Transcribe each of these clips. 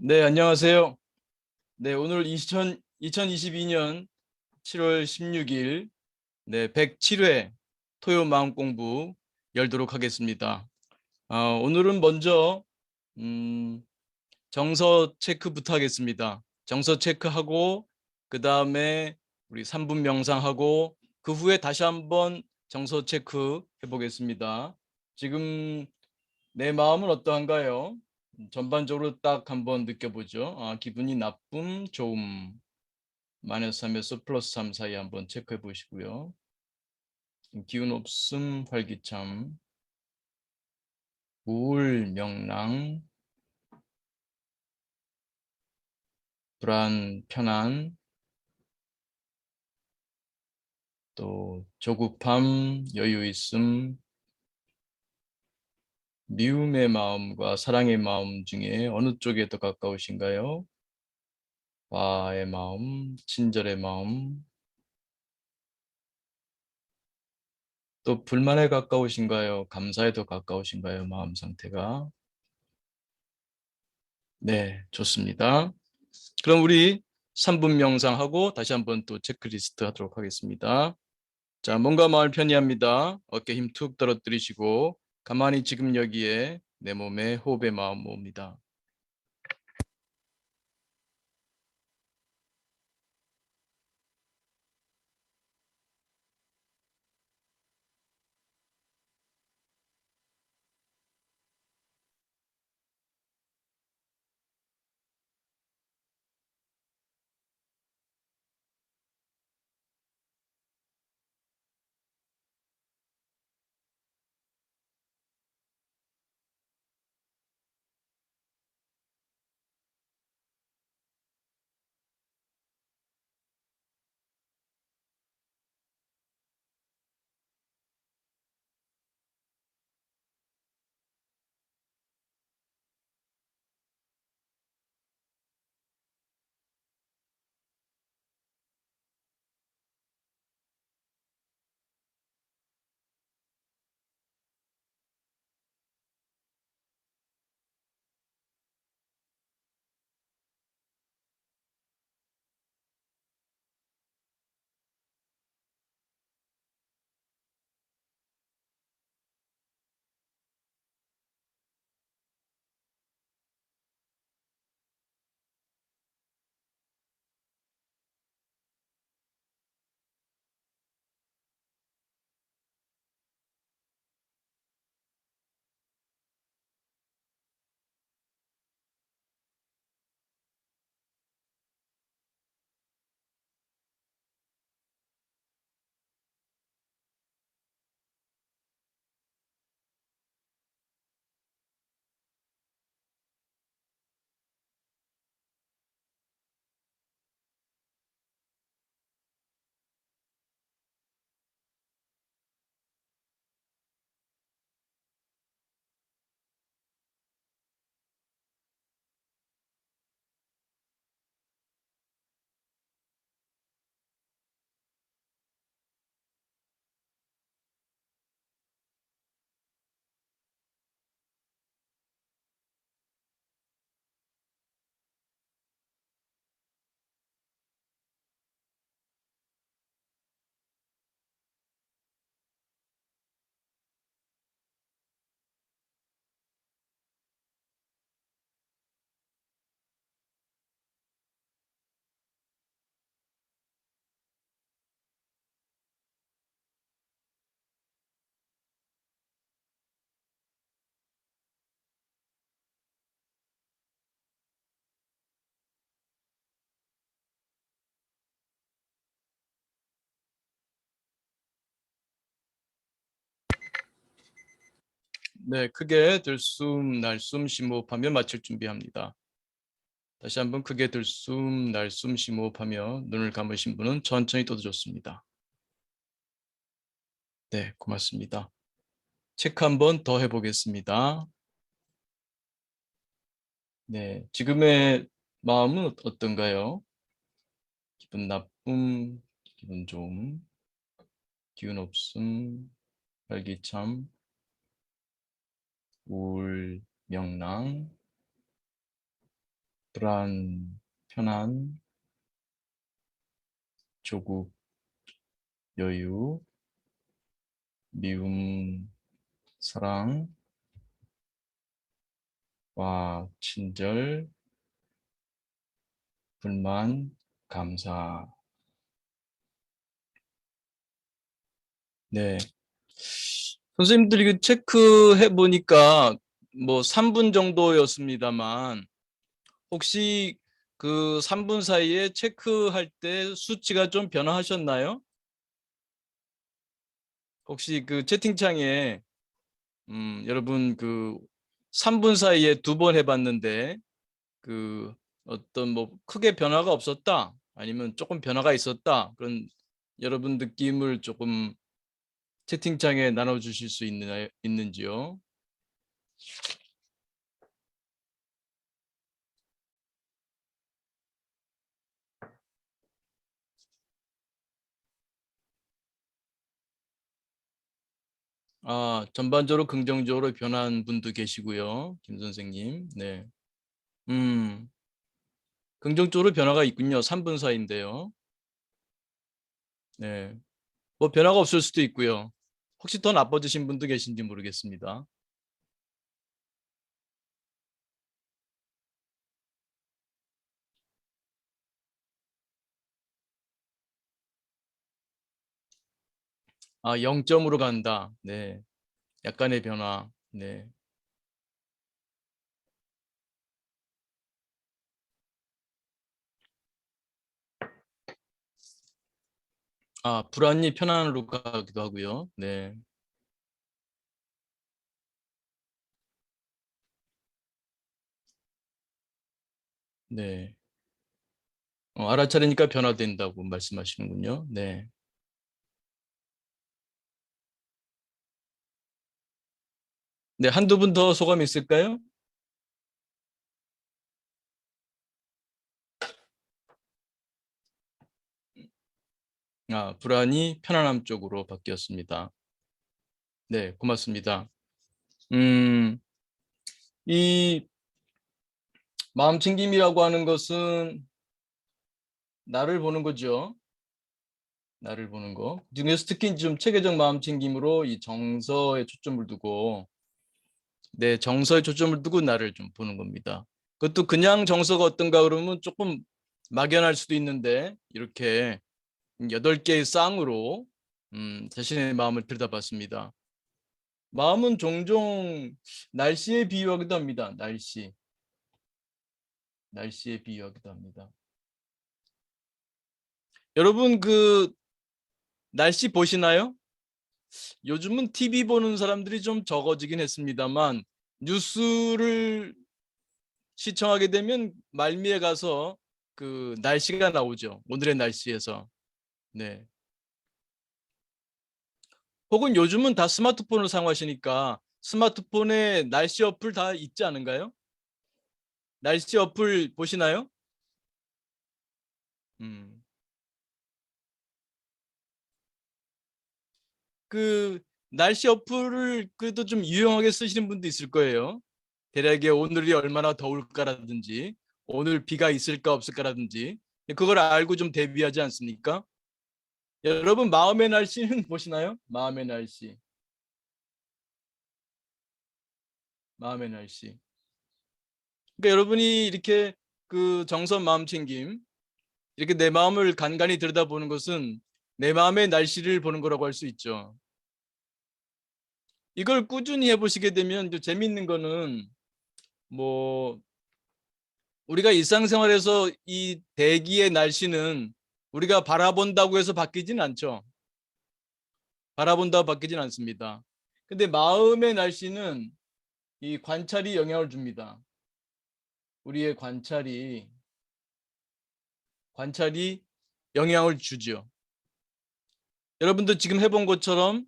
네, 안녕하세요. 네, 오늘 2022년 7월 16일, 네, 107회 토요 마음 공부 열도록 하겠습니다. 오늘은 먼저, 음, 정서 체크부터 하겠습니다. 정서 체크하고, 그 다음에 우리 3분 명상하고, 그 후에 다시 한번 정서 체크 해보겠습니다. 지금 내 마음은 어떠한가요? 전반적으로 딱 한번 느껴보죠. 기분이 나쁨, 좋음, 마이너스 3에서 플러스 3 사이 한번 체크해 보시고요. 기운 없음, 활기참, 우울, 명랑, 불안, 편안, 또 조급함, 여유 있음, 미움의 마음과 사랑의 마음 중에 어느 쪽에 더 가까우신가요? 화의 마음, 친절의 마음, 또 불만에 가까우신가요? 감사에 더 가까우신가요? 마음 상태가. 네, 좋습니다. 그럼 우리 3분 명상하고 다시 한번 또 체크리스트 하도록 하겠습니다. 자, 몸과 마음을 편히합니다. 어깨 힘 툭 떨어뜨리시고 가만히 지금 여기에 내 몸에 호흡의 마음 모읍니다. 네, 크게 들숨, 날숨, 심호흡하며 마칠 준비합니다. 다시 한번 크게 들숨, 날숨, 심호흡하며 눈을 감으신 분은 천천히 떠도 좋습니다. 네, 고맙습니다. 체크 한번 더 해보겠습니다. 네, 지금의 마음은 어떤가요? 기분 나쁨, 기분 좋음, 기운 없음, 활기참, 우울, 명랑, 불안, 편안, 조국, 여유, 미움, 사랑, 와, 친절, 불만, 감사. 네. 선생님들이 그 체크해 보니까 뭐 3분 정도였습니다만 혹시 그 3분 사이에 체크할 때 수치가 좀 변화하셨나요? 혹시 그 채팅창에 여러분 그 3분 사이에 2번 해봤는데 그 어떤 뭐 크게 변화가 없었다 아니면 조금 변화가 있었다 그런 여러분 느낌을 조금 채팅창에 나눠주실 수 있는지요? 아, 전반적으로 긍정적으로 변한 분도 계시고요. 김 선생님. 네. 음, 긍정적으로 변화가 있군요. 3분 사이인데요. 네. 뭐 변화가 없을 수도 있고요. 혹시 더 나빠지신 분도 계신지 모르겠습니다. 아, 0점으로 간다. 네. 약간의 변화. 네. 아, 불안이 편안으로 가기도 하고요. 네. 네. 알아차리니까 변화된다고 말씀하시는군요. 네. 네, 한두 분 더 소감 있을까요? 아, 불안이 편안함 쪽으로 바뀌었습니다. 네, 고맙습니다. 음, 이 마음 챙김이라고 하는 것은 나를 보는 거죠. 나를 보는 거. 중에서 특히 좀 체계적 마음 챙김으로 이 정서에 초점을 두고 내 정서에 초점을 두고 나를 좀 보는 겁니다. 그것도 그냥 정서가 어떤가 그러면 조금 막연할 수도 있는데 이렇게 8개의 쌍으로 자신의 마음을 들여다봤습니다. 마음은 종종 날씨에 비유하기도 합니다. 날씨에 비유하기도 합니다. 여러분 그 날씨 보시나요? 요즘은 TV 보는 사람들이 좀 적어지긴 했습니다만 뉴스를 시청하게 되면 말미에 가서 그 날씨가 나오죠. 오늘의 날씨에서. 네. 혹은 요즘은 다 스마트폰을 사용하시니까 스마트폰에 날씨 어플 다 있지 않은가요? 날씨 어플 보시나요? 음. 그 날씨 어플을 그래도 좀 유용하게 쓰시는 분도 있을 거예요. 대략에 오늘이 얼마나 더울까라든지 오늘 비가 있을까 없을까라든지 그걸 알고 좀 대비하지 않습니까? 여러분 마음의 날씨는 보시나요? 마음의 날씨, 마음의 날씨. 그러니까 여러분이 이렇게 그 정선 마음 챙김 이렇게 내 마음을 간간히 들여다보는 것은 내 마음의 날씨를 보는 거라고 할 수 있죠. 이걸 꾸준히 해보시게 되면 또 재밌는 거는 뭐 우리가 일상생활에서 이 대기의 날씨는 우리가 바라본다고 해서 바뀌진 않죠. 바라본다고 바뀌진 않습니다. 근데 마음의 날씨는 이 관찰이 영향을 줍니다. 우리의 관찰이 영향을 주죠. 여러분도 지금 해본 것처럼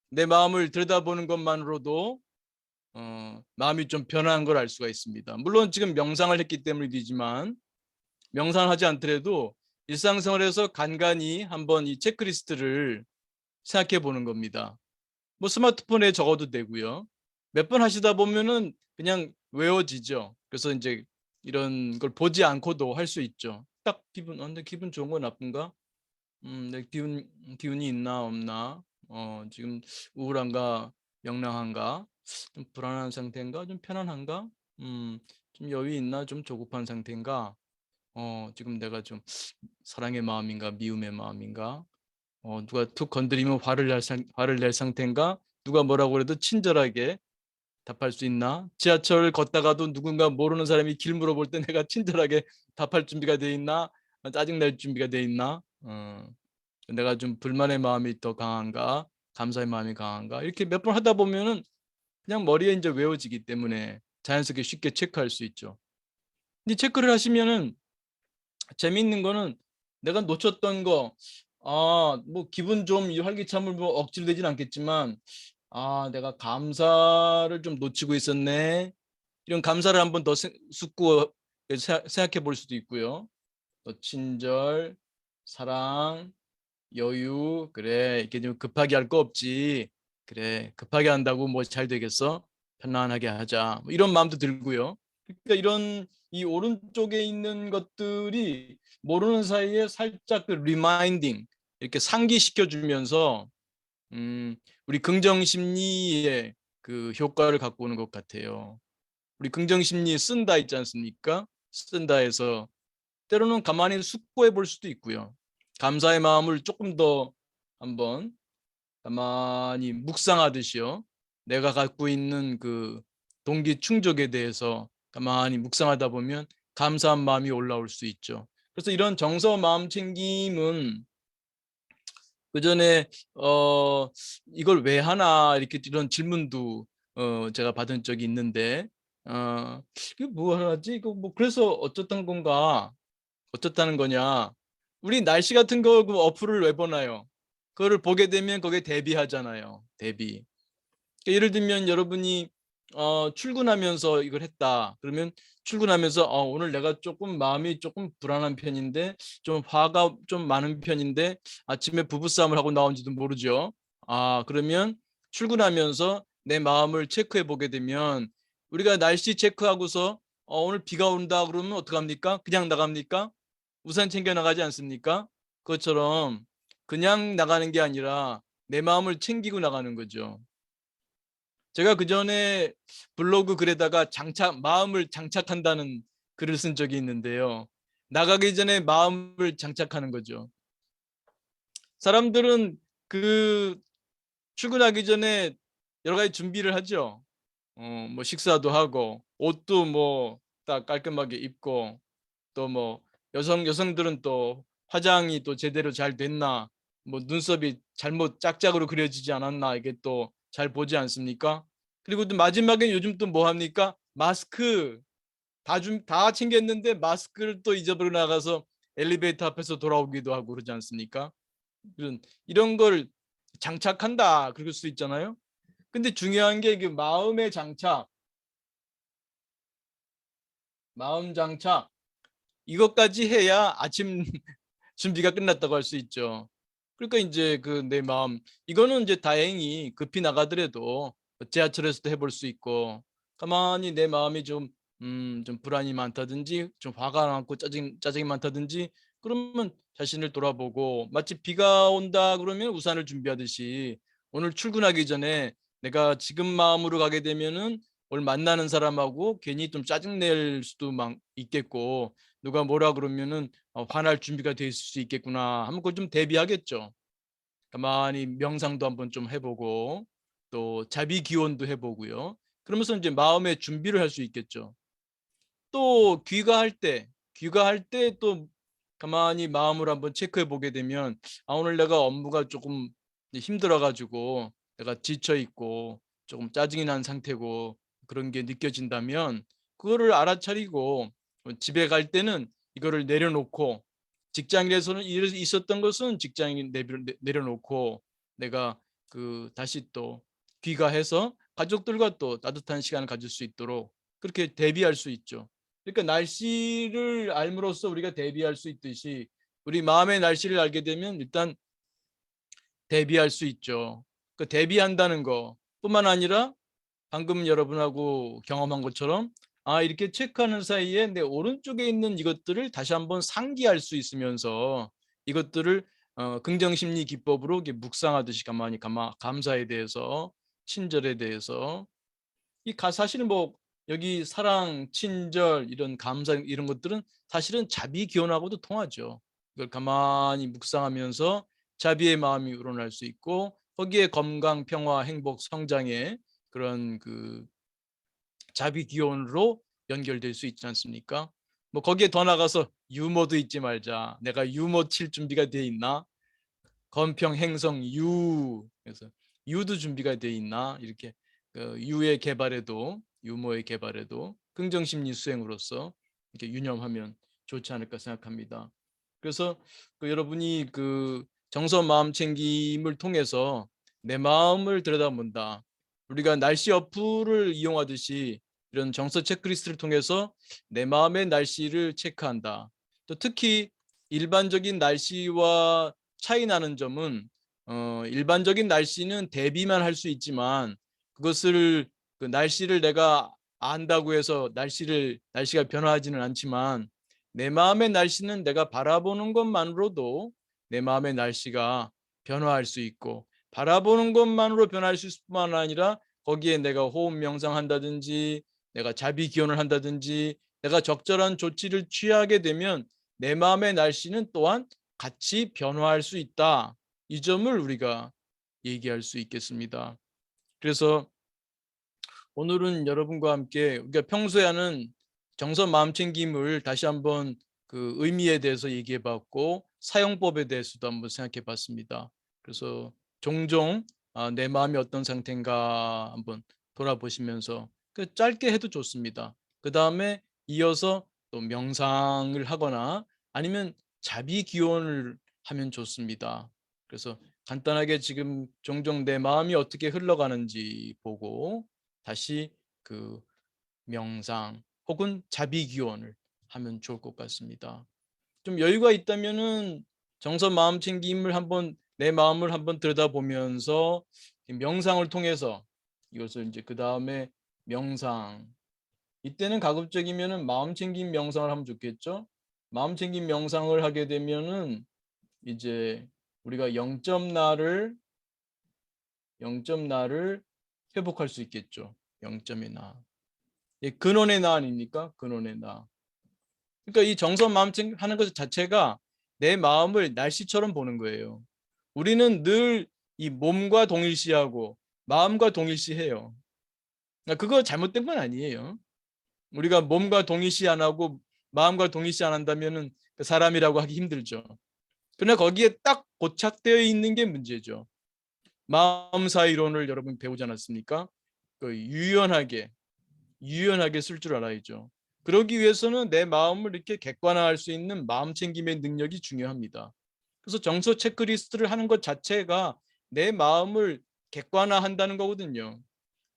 내 마음을 들여다보는 것만으로도 마음이 좀 변한 걸 알 수가 있습니다. 물론 지금 명상을 했기 때문이지만 명상을 하지 않더라도 일상생활에서 간간히 한번 이 체크리스트를 생각해 보는 겁니다. 뭐 스마트폰에 적어도 되고요. 몇 번 하시다 보면은 그냥 외워지죠. 그래서 이제 이런 걸 보지 않고도 할 수 있죠. 딱 내 기분 좋은 거 나쁜가? 내 기운이 있나 없나? 지금 우울한가 명랑한가? 좀 불안한 상태인가? 좀 편안한가? 좀 여유 있나? 좀 조급한 상태인가? 지금 내가 좀 사랑의 마음인가? 미움의 마음인가? 누가 툭 건드리면 화를 낼 상태인가? 누가 뭐라고 그래도 친절하게 답할 수 있나? 지하철 걷다가도 누군가 모르는 사람이 길 물어볼 때 내가 친절하게 답할 준비가 돼 있나? 짜증 낼 준비가 돼 있나? 내가 좀 불만의 마음이 더 강한가? 감사의 마음이 강한가? 이렇게 몇 번 하다 보면은 그냥 머리에 이제 외워지기 때문에 자연스럽게 쉽게 체크할 수 있죠. 근데 체크를 하시면은 재미있는 거는 내가 놓쳤던 거, 뭐 기분 좀 이 활기참을 뭐 억지로 되진 않겠지만, 내가 감사를 좀 놓치고 있었네. 이런 감사를 한번 더 숙고 생각해 볼 수도 있고요. 또 친절, 사랑, 여유, 그래 이렇게 좀 급하게 할 거 없지. 그래 급하게 한다고 뭐 잘 되겠어? 편안하게 하자. 뭐 이런 마음도 들고요. 그러니까 이런 이 오른쪽에 있는 것들이 모르는 사이에 살짝 그 리마인딩 이렇게 상기시켜 주면서 우리 긍정 심리의 그 효과를 갖고 오는 것 같아요. 우리 긍정 심리 쓴다 있지 않습니까? 쓴다에서 때로는 가만히 숙고해 볼 수도 있고요. 감사의 마음을 조금 더 한번 가만히 묵상하듯이요. 내가 갖고 있는 그 동기 충족에 대해서 가만히 묵상하다 보면 감사한 마음이 올라올 수 있죠. 그래서 이런 정서 마음 챙김은 그 전에 이걸 왜 하나 이렇게 이런 질문도 제가 받은 적이 있는데 이게 뭐 하지? 이거 뭐 그래서 어쩌던 건가? 어떻다는 거냐? 우리 날씨 같은 거 그 어플을 왜 보나요? 그거를 보게 되면 거기에 대비하잖아요. 대비. 그러니까 예를 들면 여러분이 출근하면서 이걸 했다. 그러면 출근하면서 오늘 내가 조금 마음이 조금 불안한 편인데 좀 화가 좀 많은 편인데 아침에 부부싸움을 하고 나온지도 모르죠. 그러면 출근하면서 내 마음을 체크해 보게 되면 우리가 날씨 체크하고서 오늘 비가 온다 그러면 어떡합니까? 그냥 나갑니까? 우산 챙겨 나가지 않습니까? 그것처럼 그냥 나가는 게 아니라 내 마음을 챙기고 나가는 거죠. 제가 그 전에 블로그 글에다가 마음을 장착한다는 글을 쓴 적이 있는데요. 나가기 전에 마음을 장착하는 거죠. 사람들은 그 출근하기 전에 여러 가지 준비를 하죠. 뭐 식사도 하고 옷도 뭐 딱 깔끔하게 입고 또 뭐 여성들은 또 화장이 또 제대로 잘 됐나 뭐 눈썹이 잘못 짝짝으로 그려지지 않았나 이게 또 잘 보지 않습니까? 그리고 또 마지막에 요즘 또 뭐 합니까? 마스크 다 챙겼는데 마스크를 또 잊어버리고 나가서 엘리베이터 앞에서 돌아오기도 하고 그러지 않습니까? 이런 걸 장착한다 그럴 수 있잖아요. 근데 중요한 게 그 마음 장착 이것까지 해야 아침 준비가 끝났다고 할 수 있죠. 그러니까 이제 그 내 마음 이거는 이제 다행히 급히 나가더라도 지하철에서도 해볼 수 있고 가만히 내 마음이 좀 불안이 많다든지 좀 화가 많고 짜증이 많다든지 그러면 자신을 돌아보고 마치 비가 온다 그러면 우산을 준비하듯이 오늘 출근하기 전에 내가 지금 마음으로 가게 되면은 오늘 만나는 사람하고 괜히 좀 짜증 낼 수도 있겠고 누가 뭐라 그러면은 화날 준비가 돼 있을 수 있겠구나 하면 그걸 좀 대비하겠죠. 가만히 명상도 한번 좀 해보고 또 자비 기원도 해보고요. 그러면서 이제 마음의 준비를 할 수 있겠죠. 또 귀가할 때 또 가만히 마음을 한번 체크해 보게 되면 오늘 내가 업무가 조금 힘들어 가지고 내가 지쳐 있고 조금 짜증이 난 상태고 그런 게 느껴진다면 그거를 알아차리고 집에 갈 때는 이거를 내려놓고 직장에서는 있었던 것은 직장에 내려놓고 내가 그 다시 또 귀가해서 가족들과 또 따뜻한 시간을 가질 수 있도록 그렇게 대비할 수 있죠. 그러니까 날씨를 알므로써 우리가 대비할 수 있듯이 우리 마음의 날씨를 알게 되면 일단 대비할 수 있죠. 그 대비한다는 거 뿐만 아니라 방금 여러분하고 경험한 것처럼 이렇게 체크하는 사이에 내 오른쪽에 있는 이것들을 다시 한번 상기할 수 있으면서 이것들을 긍정심리 기법으로 이렇게 묵상하듯이 가만히 감사에 대해서, 친절에 대해서 사실은 뭐 여기 사랑, 친절, 이런 감사 이런 것들은 사실은 자비 기원하고도 통하죠. 이걸 가만히 묵상하면서 자비의 마음이 우러날 수 있고 거기에 건강, 평화, 행복, 성장의 그런 자비 기원으로 연결될 수 있지 않습니까? 뭐 거기에 더 나가서 유머도 잊지 말자. 내가 유머 칠 준비가 돼 있나? 건평, 행성, 그래서 유도 준비가 돼 있나? 이렇게 유의 개발에도, 유머의 개발에도 긍정심리 수행으로서 이렇게 유념하면 좋지 않을까 생각합니다. 그래서 여러분이 정서 마음 챙김을 통해서 내 마음을 들여다본다. 우리가 날씨 어플을 이용하듯이 이런 정서 체크리스트를 통해서 내 마음의 날씨를 체크한다. 또 특히 일반적인 날씨와 차이 나는 점은 일반적인 날씨는 대비만 할 수 있지만 그것을 날씨를 내가 안다고 해서 날씨가 변화하지는 않지만 내 마음의 날씨는 내가 바라보는 것만으로도 내 마음의 날씨가 변화할 수 있고 바라보는 것만으로 변할 수 있을 뿐만 아니라 거기에 내가 호흡 명상한다든지 내가 자비 기원을 한다든지 내가 적절한 조치를 취하게 되면 내 마음의 날씨는 또한 같이 변화할 수 있다. 이 점을 우리가 얘기할 수 있겠습니다. 그래서 오늘은 여러분과 함께 우리가 평소에 하는 정서 마음 챙김을 다시 한번 의미에 대해서 얘기해 봤고 사용법에 대해서도 한번 생각해 봤습니다. 그래서 종종 내 마음이 어떤 상태인가 한번 돌아보시면서 짧게 해도 좋습니다. 그 다음에 이어서 또 명상을 하거나 아니면 자비 기원을 하면 좋습니다. 그래서 간단하게 지금 종종 내 마음이 어떻게 흘러가는지 보고 다시 명상 혹은 자비 기원을 하면 좋을 것 같습니다. 좀 여유가 있다면은 정서 마음 챙김을 내 마음을 한번 들여다보면서 명상을 통해서 이것을 이제 그 다음에 명상 이때는 가급적이면은 마음 챙김 명상을 하면 좋겠죠. 마음 챙김 명상을 하게 되면은 이제 우리가 0점 나를 회복할 수 있겠죠. 0점의 나. 근원의 나 아닙니까? 근원의 나. 그러니까 이 정서 마음챙 하는 것 자체가 내 마음을 날씨처럼 보는 거예요. 우리는 늘 이 몸과 동일시하고 마음과 동일시해요. 그러니까 그거 잘못된 건 아니에요. 우리가 몸과 동일시 안 하고 마음과 동일시 안 한다면은 그 사람이라고 하기 힘들죠. 그러나 거기에 딱 고착되어 있는 게 문제죠. 마음사 이론을 여러분 배우지 않았습니까? 유연하게 쓸 줄 알아야죠. 그러기 위해서는 내 마음을 이렇게 객관화할 수 있는 마음 챙김의 능력이 중요합니다. 그래서 정서 체크리스트를 하는 것 자체가 내 마음을 객관화한다는 거거든요.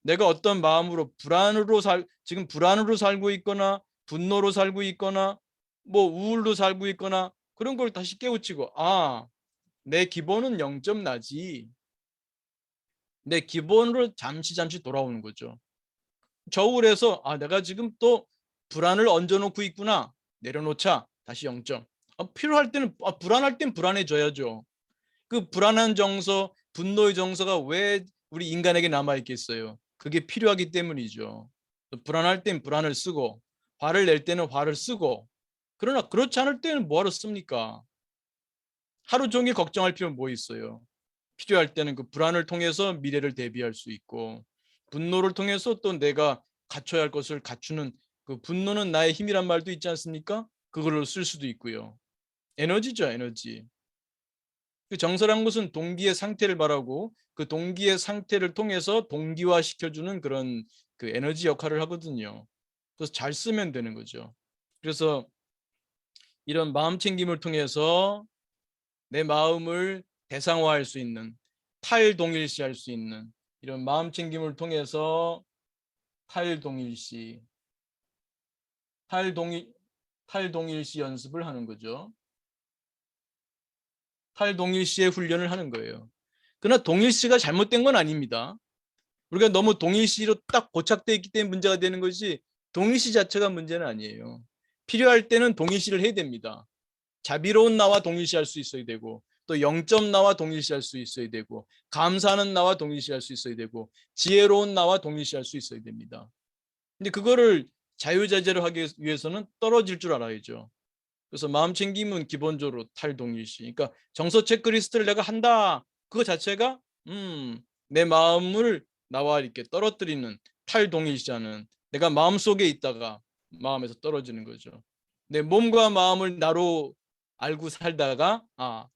내가 어떤 마음으로 지금 불안으로 살고 있거나 분노로 살고 있거나 뭐 우울로 살고 있거나 그런 걸 다시 깨우치고 내 기본은 0점 나지. 내 기본으로 잠시 돌아오는 거죠. 저울에서 내가 지금 또 불안을 얹어놓고 있구나. 내려놓자. 다시 0점. 필요할 때는 불안할 땐 불안해져야죠. 그 불안한 정서, 분노의 정서가 왜 우리 인간에게 남아있겠어요? 그게 필요하기 때문이죠. 불안할 땐 불안을 쓰고 화를 낼 때는 화를 쓰고 그러나 그렇지 않을 때는 뭐하러 씁니까? 하루 종일 걱정할 필요는 뭐 있어요? 필요할 때는 그 불안을 통해서 미래를 대비할 수 있고 분노를 통해서 또 내가 갖춰야 할 것을 갖추는 분노는 나의 힘이란 말도 있지 않습니까? 그걸로 쓸 수도 있고요. 에너지죠, 에너지. 정서란 것은 동기의 상태를 말하고 그 동기의 상태를 통해서 동기화 시켜주는 그런 에너지 역할을 하거든요. 그래서 잘 쓰면 되는 거죠. 그래서 이런 마음 챙김을 통해서 내 마음을 대상화할 수 있는 탈동일시할 수 있는 이런 마음 챙김을 통해서 탈동일시 탈동일시 연습을 하는 거죠. 탈동일시의 훈련을 하는 거예요. 그러나 동일시가 잘못된 건 아닙니다. 우리가 너무 동일시로 딱 고착되어 있기 때문에 문제가 되는 것이 동일시 자체가 문제는 아니에요. 필요할 때는 동일시를 해야 됩니다. 자비로운 나와 동일시할 수 있어야 되고, 또 영점 나와 동일시할 수 있어야 되고, 감사하는 나와 동일시할 수 있어야 되고, 지혜로운 나와 동일시할 수 있어야 됩니다. 근데 그거를 자유자재로 하기 위해서는 떨어질 줄 알아야죠. 그래서 마음 챙김은 기본적으로 탈동일시. 그러니까 정서 체크리스트를 내가 한다. 그거 자체가 내 마음을 나와 이렇게 떨어뜨리는 탈동일시하는, 내가 마음속에 있다가 마음에서 떨어지는 거죠. 내 몸과 마음을 나로 알고 살다가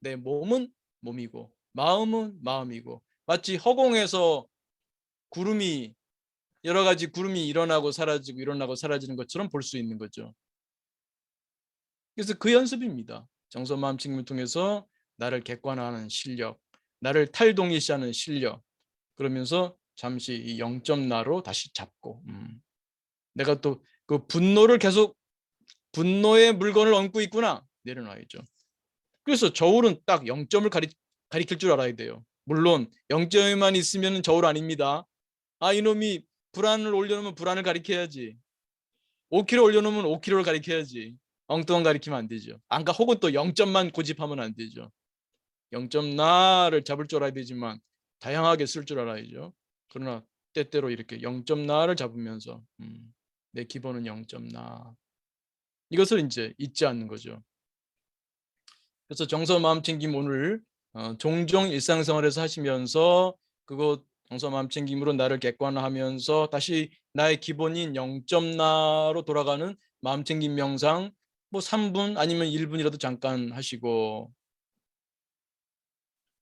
내 몸은 몸이고 마음은 마음이고, 마치 허공에서 구름이, 여러 가지 구름이 일어나고 사라지고 일어나고 사라지는 것처럼 볼 수 있는 거죠. 그래서 그 연습입니다. 정서 마음 챙김을 통해서 나를 객관화하는 실력, 나를 탈동일시하는 실력, 그러면서 잠시 이 영점 나로 다시 잡고, 내가 또 그 분노를 계속, 분노의 물건을 얹고 있구나, 내려놔야죠. 그래서 저울은 딱 0점을 가리킬 줄 알아야 돼요. 물론 0점만 있으면 저울 아닙니다. 이놈이 불안을 올려놓으면 불안을 가리켜야지, 5kg 올려놓으면 5kg를 가리켜야지, 엉뚱한 가리키면 안 되죠. 안가 혹은 또 0점만 고집하면 안 되죠. 0점 나를 잡을 줄 알아야 되지만 다양하게 쓸 줄 알아야죠. 그러나 때때로 이렇게 0점 나를 잡으면서 내 기본은 0점 나, 이것을 이제 잊지 않는 거죠. 그래서 정서 마음 챙김 오늘 종종 일상생활에서 하시면서, 그거 정서 마음 챙김으로 나를 객관화하면서 다시 나의 기본인 0점 나로 돌아가는 마음 챙김 명상, 뭐 3분 아니면 1분이라도 잠깐 하시고,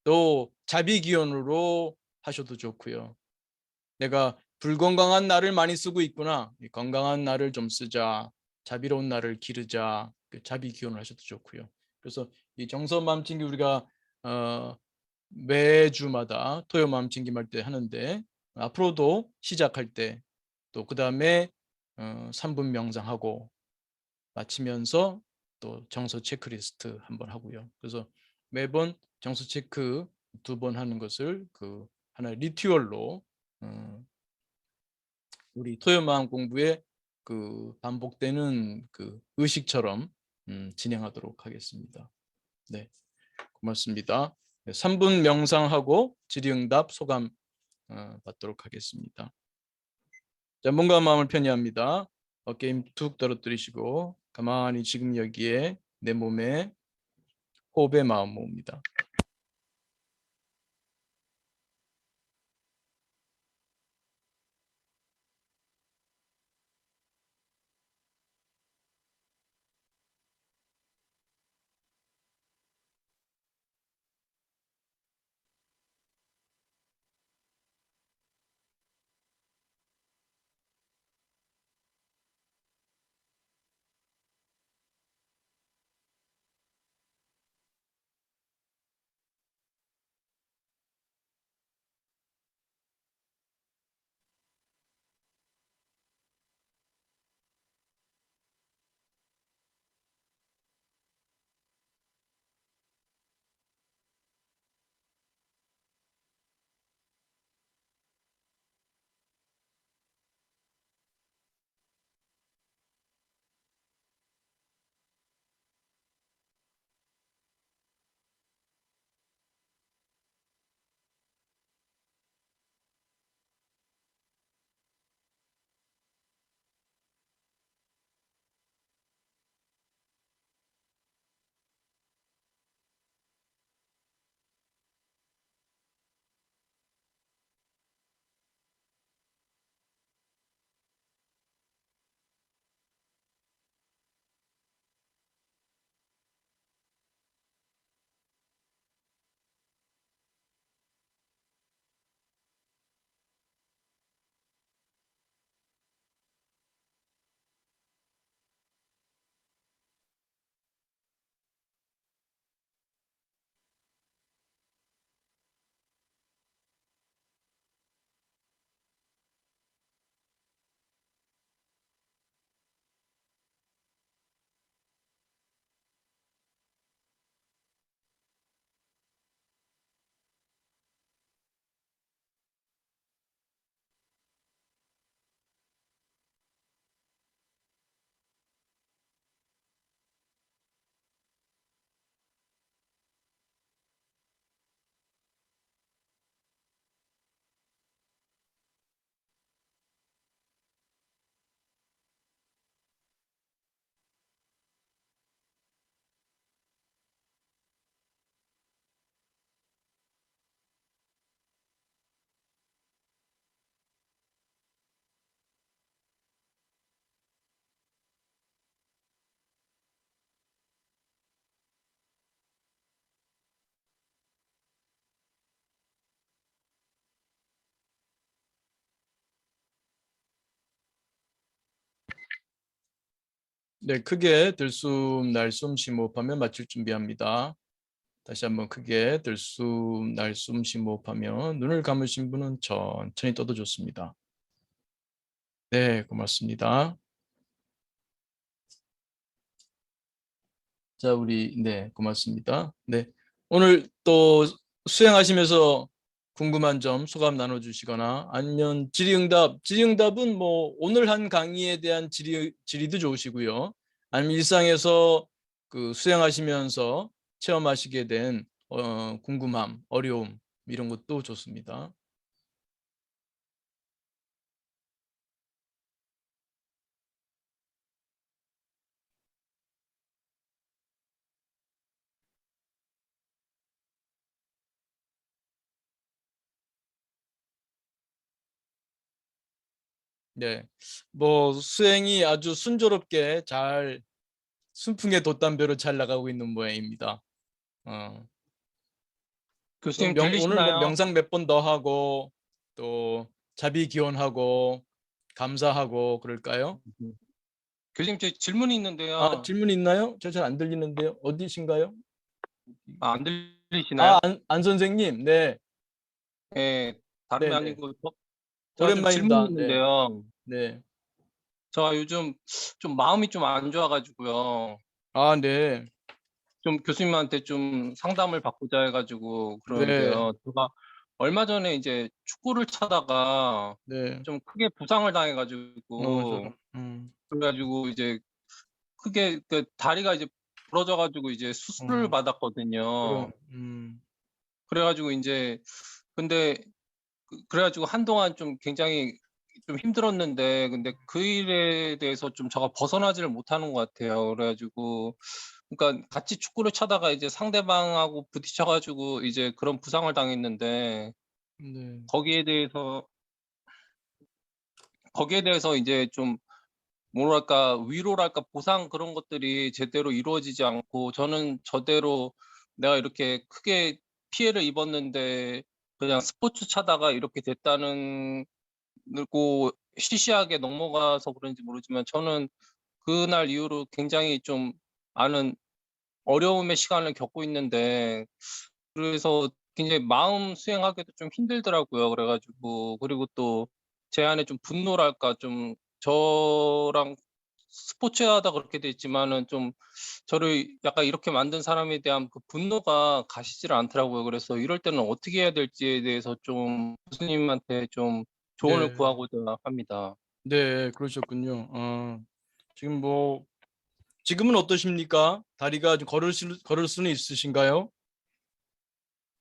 또 자비 기원으로 하셔도 좋고요. 내가 불건강한 날을 많이 쓰고 있구나, 건강한 날을 좀 쓰자, 자비로운 날을 기르자, 그 자비 기원을 하셔도 좋고요. 그래서 이 정서 마음 챙김 우리가 매주마다 토요 마음 챙김 할 때 하는데, 앞으로도 시작할 때 또 그 다음에 3분 명상하고 마치면서 또 정서 체크리스트 한번 하고요. 그래서 매번 정서 체크 2번 하는 것을 그 하나의 리튜얼로 우리 토요마음 공부에 그 반복되는 그 의식처럼 진행하도록 하겠습니다. 네, 고맙습니다. 3분 명상하고 질의응답 소감 받도록 하겠습니다. 자, 몸과 마음을 편히 합니다. 어깨 힘 툭 떨어뜨리시고 가만히 지금 여기에 내 몸에 호흡의 마음 모읍니다. 네, 크게 들숨, 날숨, 심호흡하면 마칠 준비합니다. 다시 한번 크게 들숨, 날숨, 심호흡하면 눈을 감으신 분은 천천히 떠도 좋습니다. 네, 고맙습니다. 자, 네, 고맙습니다. 네, 오늘 또 수행하시면서 궁금한 점 소감 나눠주시거나 아니면 질의응답은 뭐 오늘 한 강의에 대한 질의도 좋으시고요. 아니면 일상에서 그 수행하시면서 체험하시게 된 궁금함, 어려움 이런 것도 좋습니다. 네, 뭐 수행이 아주 순조롭게 잘 순풍의 돛담배로 잘 나가고 있는 모양입니다. 어. 교수님 오늘 뭐 들리시나요? 명상 몇 번 더 하고 또 자비 기원하고 감사하고 그럴까요? 교수님 저 질문이 있는데요. 질문 있나요? 저 잘 안 들리는데요. 어디신가요? 안 들리시나요? 안 선생님. 네. 예, 다름이 네네. 아니고 제가 좀 질문이 오랜만입니다. 네. 있는데요. 네. 제가 요즘 좀 마음이 좀 안 좋아가지고요. 네. 좀 교수님한테 좀 상담을 받고자 해가지고 네. 그러는데요. 제가 얼마 전에 이제 축구를 차다가 네. 좀 크게 부상을 당해가지고 저런. 그래가지고 이제 크게 그 다리가 이제 부러져가지고 이제 수술을 그런. 받았거든요. 그래가지고 이제 근데 그래가지고 한동안 좀 굉장히 좀 힘들었는데 근데 그 일에 대해서 좀 제가 벗어나지를 못하는 것 같아요. 그래가지고 그러니까 같이 축구를 차다가 이제 상대방하고 부딪혀가지고 이제 그런 부상을 당했는데 네. 거기에 대해서 이제 좀 뭐랄까 위로랄까 보상 그런 것들이 제대로 이루어지지 않고 저는 저대로 내가 이렇게 크게 피해를 입었는데 그냥 스포츠 차다가 이렇게 됐다는 고 시시하게 넘어가서 그런지 모르지만 저는 그날 이후로 굉장히 좀 많은 어려움의 시간을 겪고 있는데 그래서 굉장히 마음 수행하기도 좀 힘들더라고요. 그래 가지고 그리고 또 제 안에 좀 분노랄까 좀 저랑 스포츠하다 그렇게 됐지만은 좀 저를 약간 이렇게 만든 사람에 대한 그 분노가 가시지를 않더라고요. 그래서 이럴 때는 어떻게 해야 될지에 대해서 좀 교수님한테 좀 조언을 네. 구하고자 합니다. 네, 그러셨군요. 지금 지금은 어떠십니까? 다리가 좀 걸을 수는 있으신가요?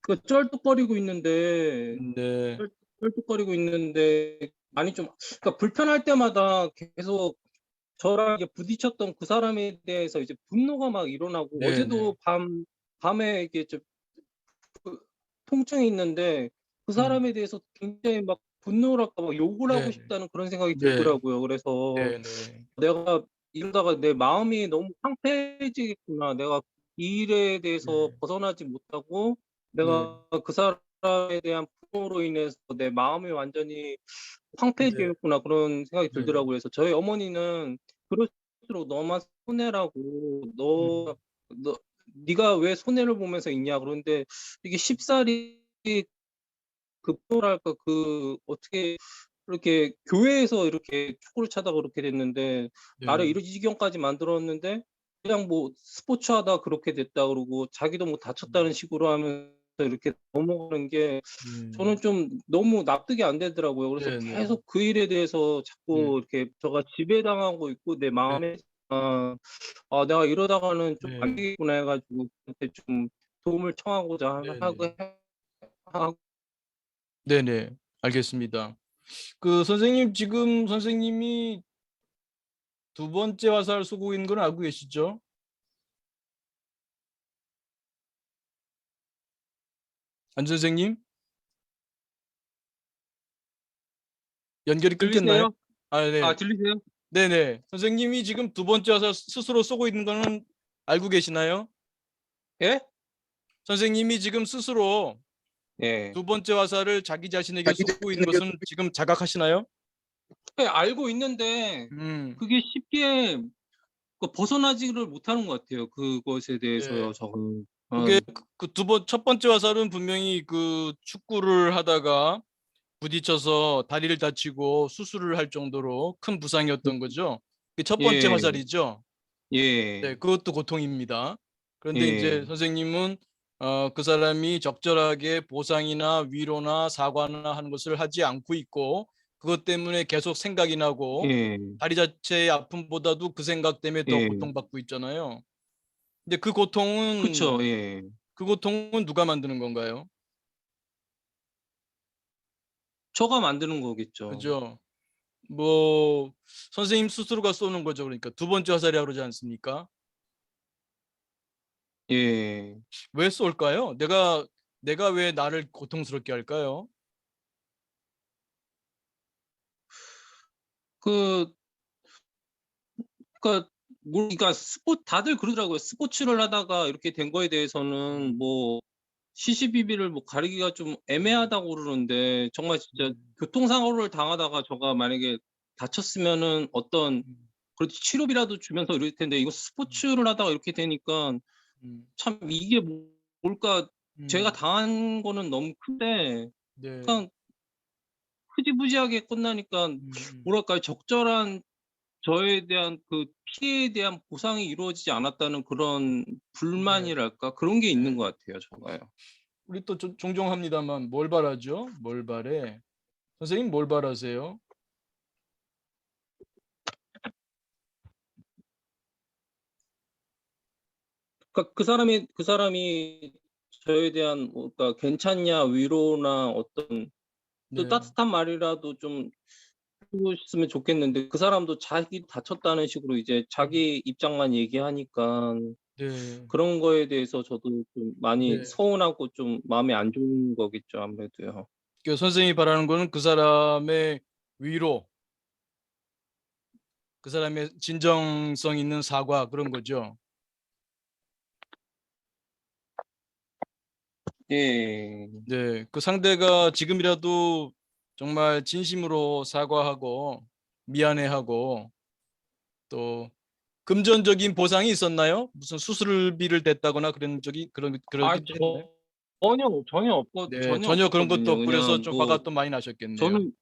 그 쩔뚝거리고 있는데 네. 쩔뚝거리고 있는데 많이 좀 그러니까 불편할 때마다 계속 저랑 이제 부딪혔던 그 사람에 대해서 이제 분노가 막 일어나고 네, 네. 어제도 밤에 이게 좀 그 통증이 있는데 그 음. 사람에 대해서 굉장히 막 분노랄까 막 욕을 하고 네, 싶다는 그런 생각이 네, 들더라고요. 그래서 네, 네. 내가 이러다가 내 마음이 너무 황폐해지겠구나. 내가 이 일에 대해서 네, 벗어나지 못하고 네, 내가 그 사람에 대한 분노로 인해서 내 마음이 완전히 네, 황폐해지겠구나 그런 생각이 네, 네. 들더라고요. 그래서 저희 어머니는 그럴수록 너만 손해라고 너 네가 왜 손해를 보면서 있냐 그런데 이게 쉽사리 그 뭐랄까 그 어떻게 그렇게 교회에서 이렇게 축구를 차다가 그렇게 됐는데 나를 네. 이 지경까지 만들었는데 그냥 뭐 스포츠하다 그렇게 됐다 그러고 자기도 뭐 다쳤다는 식으로 하면서 이렇게 넘어가는 게 저는 좀 너무 납득이 안 되더라고요. 그래서 네, 네, 계속 그 일에 대해서 네, 자꾸 이렇게 제가 지배당하고 있고 내 네, 마음에 내가 이러다가는 좀 안 네, 되겠구나 해가지고 그때 좀 도움을 청하고자 네, 하고 네. 네, 네. 알겠습니다. 그 선생님이 두 번째 화살 쏘고 있는 건 알고 계시죠? 안 선생님? 연결이 끊겼나요? 들리세요? 네. 들리세요? 네네. 선생님이 지금 두 번째 화살 스스로 쏘고 있는 거는 알고 계시나요? 예? 선생님이 지금 스스로 예. 두 번째 화살을 자기 자신에게 쏘고 있는 것은 지금 자각하시나요? 예, 알고 있는데 음, 그게 쉽게 그 벗어나지를 못하는 것 같아요. 그것에 대해서요. 네. 저는. 그게 첫 번째 화살은 분명히 그 축구를 하다가 부딪혀서 다리를 다치고 수술을 할 정도로 큰 부상이었던 거죠. 그게 첫 번째 예. 화살이죠. 네, 예. 그것도 고통입니다. 그런데 예. 이제 선생님은 그 사람이 적절하게 보상이나 위로나 사과나 하는 것을 하지 않고 있고 그것 때문에 계속 생각이 나고 예. 다리 자체의 아픔보다도 그 생각 때문에 더 예. 고통받고 있잖아요. 근데 그 고통은 그쵸. 예. 그 고통은 누가 만드는 건가요? 저가 만드는 거겠죠. 그죠? 뭐 선생님 스스로가 쏘는 거죠. 그러니까 두 번째 화살이라고 그러지 않습니까? 예. 왜 쏠까요? 내가 왜 나를 고통스럽게 할까요? 그 그러니까 그러니까 다들 그러더라고요. 스포츠를 하다가 이렇게 된 거에 대해서는 뭐 시시비비를 뭐 가리기가 좀 애매하다고 그러는데 정말 진짜 음. 교통사고를 당하다가 저가 만약에 다쳤으면은 어떤 음. 그래도 치료비라도 주면서 이럴 텐데 이거 음. 스포츠를 하다가 이렇게 되니까 음. 참 이게 뭘까. 제가 음. 당한 거는 너무 큰데 네. 그냥 흐지부지하게 끝나니까 음. 뭐랄까요. 적절한 저에 대한 그 피해에 대한 보상이 이루어지지 않았다는 그런 네. 불만이랄까 그런 게 있는 네. 것 같아요 저가요. 우리 또 종종 합니다만 뭘 바라죠? 뭘 바래? 선생님 뭘 바라세요? 그러니까 그 사람이 저에 대한 그러니까 괜찮냐 위로나 어떤 또 네. 따뜻한 말이라도 좀 해주고 싶으면 좋겠는데 그 사람도 자기 다쳤다는 식으로 이제 음. 자기 입장만 얘기하니까 네. 그런 거에 대해서 저도 좀 많이 네. 서운하고 좀 마음에 안 좋은 거겠죠 아무래도요. 그 선생님이 바라는 거는 그 사람의 위로, 그 사람의 진정성 있는 사과 그런 거죠. 예. 네. 그 상대가 지금이라도 정말 진심으로 사과하고 미안해하고 또 금전적인 보상이 있었나요? 무슨 수술비를 댔다거나 그런 적이 아 그러기도 했나요? 네. 전혀 전혀 그런 것도 없었거든요. 없고 그래서 그냥 좀 뭐 화가 또 많이 나셨겠네요. 저는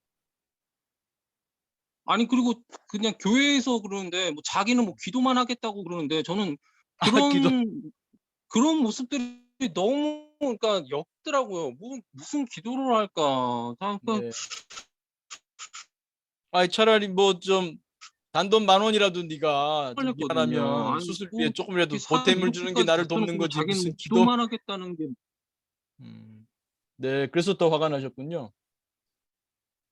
아니 그리고 그냥 교회에서 그러는데 뭐 자기는 뭐 기도만 하겠다고 그러는데 저는 아 기도 그런 모습들이 너무 그러니까 역더라고요. 뭐 무슨 기도를 할까. 그 네. 아이 차라리 뭐 좀 단돈 10,000원이라도 네가 좀 헷갈렸거든요. 미안하면 아니 뭐 수술비에 어떻게 조금이라도 사람이 보탬을 주는 게 이렇게까지 나를 돕는 다쳐놓고는 거지 자기는 뭐 무슨 기도 기도만 하겠다는 게 네. 그래서 더 화가 나셨군요.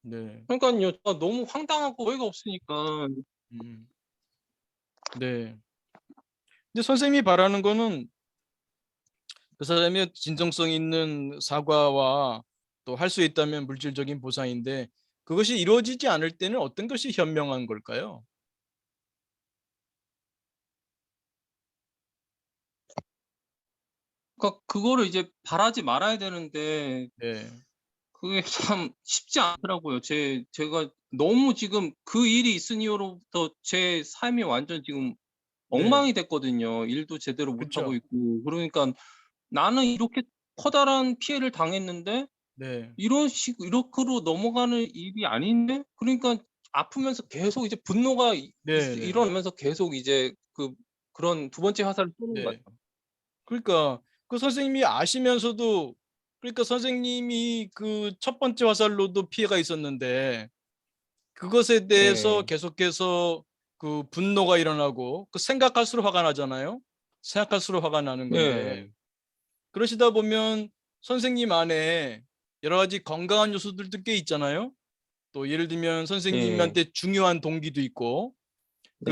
네. 그러니깐요. 너무 황당하고 어이가 없으니까. 음. 네. 근데 선생님이 바라는 거는 그 사람의 진정성 있는 사과와 또 할 수 있다면 물질적인 보상인데 그것이 이루어지지 않을 때는 어떤 것이 현명한 걸까요? 그러니까 그거를 이제 바라지 말아야 되는데 네. 그게 참 쉽지 않더라고요. 제가 너무 지금 그 일이 있은 이후로부터 제 삶이 완전 지금 네. 엉망이 됐거든요. 일도 제대로 못하고 그쵸. 있고. 그러니까 '나는 이렇게 커다란 피해를 당했는데 네. 이렇게로 넘어가는 일이 아닌데?' 그러니까 아프면서 계속 이제 분노가 네네. 일어나면서 계속 이제 그런 두 번째 화살을 쏘는 것 네. 같아요. 그러니까 그 선생님이 아시면서도 그러니까 선생님이 그 첫 번째 화살로도 피해가 있었는데 그것에 대해서 네. 계속해서 그 분노가 일어나고 그 생각할수록 화가 나잖아요. 생각할수록 화가 나는 건데 네. 그러시다 보면 선생님 안에 여러 가지 건강한 요소들도 꽤 있잖아요. 또 예를 들면 네. 선생님한테 중요한 동기도 있고 네.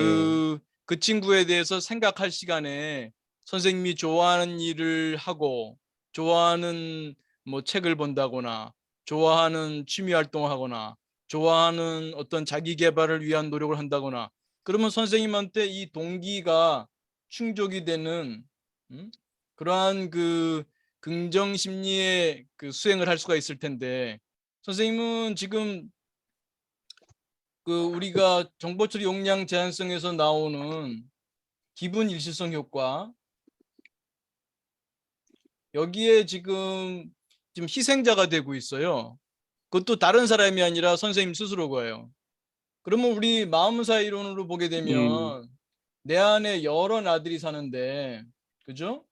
그 친구에 대해서 생각할 시간에 선생님이 좋아하는 일을 하고 좋아하는 뭐 책을 본다거나 좋아하는 취미 활동을 하거나 좋아하는 어떤 자기 개발을 위한 노력을 한다거나 그러면 선생님한테 이 동기가 충족이 되는 음? 그러한 그 긍정 심리의 그 수행을 할 수가 있을 텐데 선생님은 지금 그 우리가 정보 처리 용량 제한성에서 나오는 기분 일시성 효과. 여기에 지금 희생자가 되고 있어요. 그것도 다른 사람이 아니라 선생님 스스로가요. 그러면 우리 마음사 이론으로 보게 음, 되면 내 안에 여러 나들이 사는데, 그죠?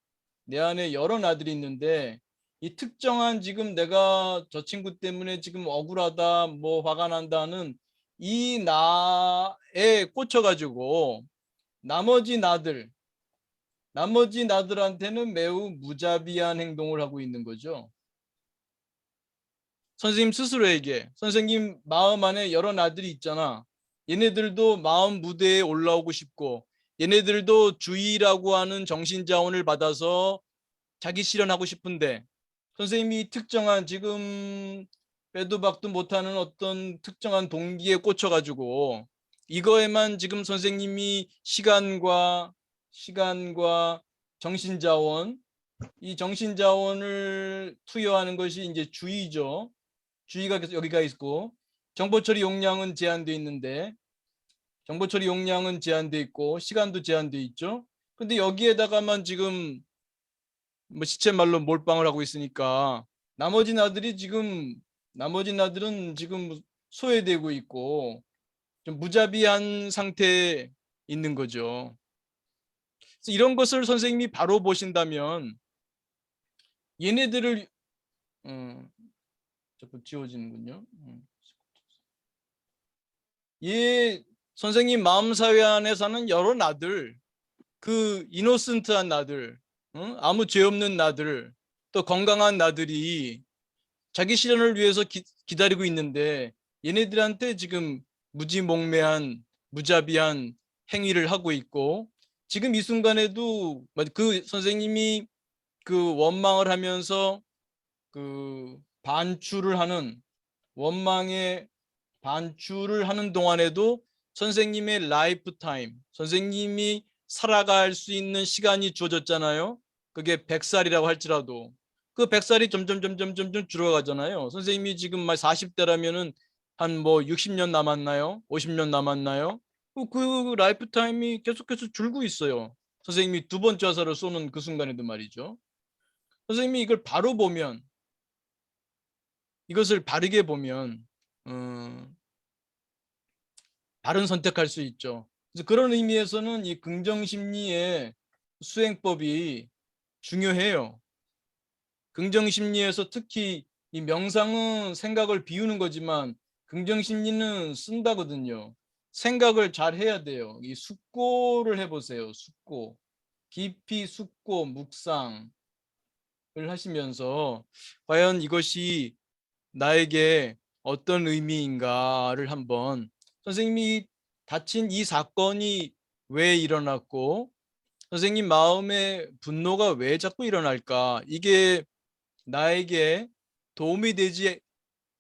내 안에 여러 나들이 있는데 이 특정한 지금 내가 저 친구 때문에 지금 억울하다, 뭐 화가 난다는 이 나에 꽂혀가지고 나머지 나들한테는 매우 무자비한 행동을 하고 있는 거죠. 선생님 스스로에게, 선생님 마음 안에 여러 나들이 있잖아. 얘네들도 마음 무대에 올라오고 싶고, 얘네들도 주의라고 하는 정신자원을 받아서 자기 실현하고 싶은데, 선생님이 특정한 지금 빼도 박도 못하는 어떤 특정한 동기에 꽂혀가지고 이거에만 지금 선생님이 시간과 정신자원, 이 정신자원을 투여하는 것이 이제 주의죠. 주의가 여기가 있고, 정보 처리 용량은 제한되어 있는데, 정보 처리 용량은 제한되어 있고 시간도 제한되어 있죠. 근데 여기에다가만 지금 뭐 시체 말로 몰빵을 하고 있으니까 나머지 나들은 지금 소외되고 있고 좀 무자비한 상태에 있는 거죠. 그래서 이런 것을 선생님이 바로 보신다면 얘네들을 자꾸 지워지는군요. 얘 선생님 마음사회 안에 사는 여러 나들, 그 이노센트한 나들, 아무 죄 없는 나들, 또 건강한 나들이 자기 실현을 위해서 기다리고 있는데 얘네들한테 지금 무지몽매한 무자비한 행위를 하고 있고, 지금 이 순간에도 그 선생님이 그 원망을 하면서 그 원망의 반출을 하는 동안에도 선생님의 라이프 타임, 선생님이 살아갈 수 있는 시간이 주어졌잖아요. 그게 100살이라고 할지라도 그 100살이 점점 줄어가잖아요. 선생님이 지금 막 40대라면은 한 뭐 60년 남았나요? 50년 남았나요? 그 라이프 타임이 계속해서 줄고 있어요. 선생님이 두 번째 화살을 쏘는 그 순간에도 말이죠. 선생님이 이것을 바르게 보면 바른 선택할 수 있죠. 그래서 그런 의미에서는 이 긍정심리의 수행법이 중요해요. 긍정심리에서 특히 이 명상은 생각을 비우는 거지만 긍정심리는 쓴다거든요. 생각을 잘 해야 돼요. 이 숙고를 해보세요. 숙고. 깊이 숙고, 묵상을 하시면서 과연 이것이 나에게 어떤 의미인가를 한번, 선생님이 다친 이 사건이 왜 일어났고 선생님 마음의 분노가 왜 자꾸 일어날까, 이게 나에게 도움이 되지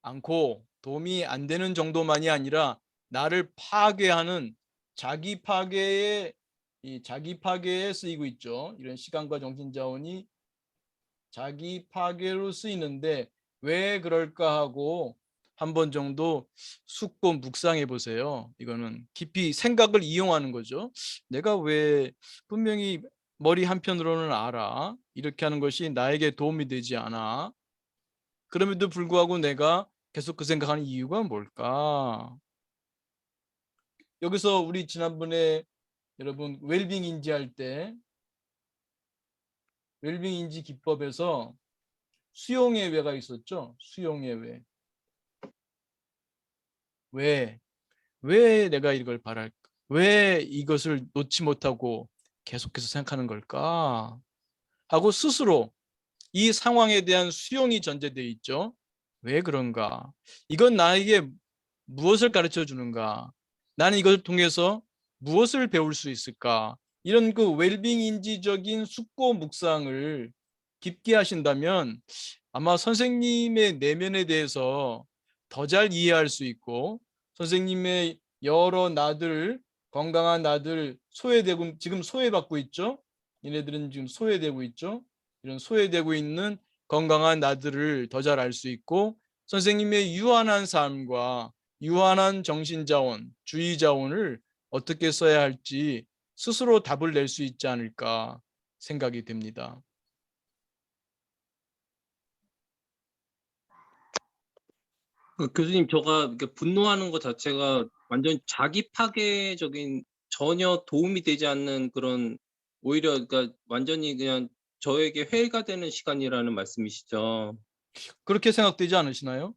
않고 도움이 안 되는 정도만이 아니라 나를 파괴하는 자기 파괴에 쓰이고 있죠. 이런 시간과 정신 자원이 자기 파괴로 쓰이는데 왜 그럴까 하고 한 번 정도 숙고 묵상해 보세요. 이거는 깊이 생각을 이용하는 거죠. 내가 왜, 분명히 머리 한편으로는 알아, 이렇게 하는 것이 나에게 도움이 되지 않아. 그럼에도 불구하고 내가 계속 그 생각하는 이유가 뭘까? 여기서 우리 지난번에 여러분 웰빙 인지할 때 웰빙 인지 기법에서 수용의 외가 있었죠. 수용의 외. 왜? 왜 내가 이걸 바랄까? 왜 이것을 놓지 못하고 계속해서 생각하는 걸까? 하고 스스로 이 상황에 대한 수용이 전제되어 있죠. 왜 그런가? 이건 나에게 무엇을 가르쳐 주는가? 나는 이것을 통해서 무엇을 배울 수 있을까? 이런 그 웰빙 인지적인 숙고 묵상을 깊게 하신다면 아마 선생님의 내면에 대해서 더 잘 이해할 수 있고, 선생님의 여러 나들, 건강한 나들, 소외되고 지금 소외받고 있죠. 얘네들은 지금 소외되고 있죠. 이런 소외되고 있는 건강한 나들을 더 잘 알 수 있고, 선생님의 유한한 삶과 유한한 정신자원, 주의자원을 어떻게 써야 할지 스스로 답을 낼 수 있지 않을까 생각이 됩니다. 교수님, 제가 이렇게 분노하는 것 자체가 완전 자기 파괴적인, 전혀 도움이 되지 않는 그런, 오히려 그러니까 완전히 그냥 저에게 회의가 되는 시간이라는 말씀이시죠? 그렇게 생각되지 않으시나요?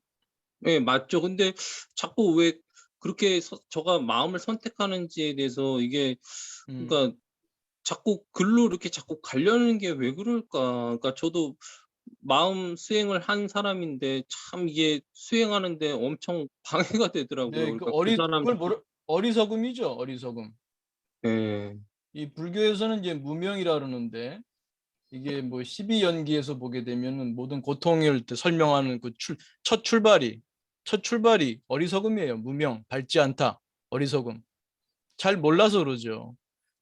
예, 맞죠. 근데 자꾸 왜 그렇게 저가 마음을 선택하는지에 대해서 이게, 음, 그러니까 자꾸 글로 이렇게 자꾸 가려는 게 왜 그럴까? 그러니까 저도 마음 수행을 한 사람인데 참 이게 수행하는데 엄청 방해가 되더라고요. 네, 그러니까 그 사람. 그걸 어리석음이죠, 어리석음. 예. 이 불교에서는 이제 무명이라 그러는데 이게 뭐 12연기에서 보게 되면은 모든 고통을 때 설명하는 그 첫 출발이 어리석음이에요. 무명, 밝지 않다, 어리석음. 잘 몰라서 그러죠.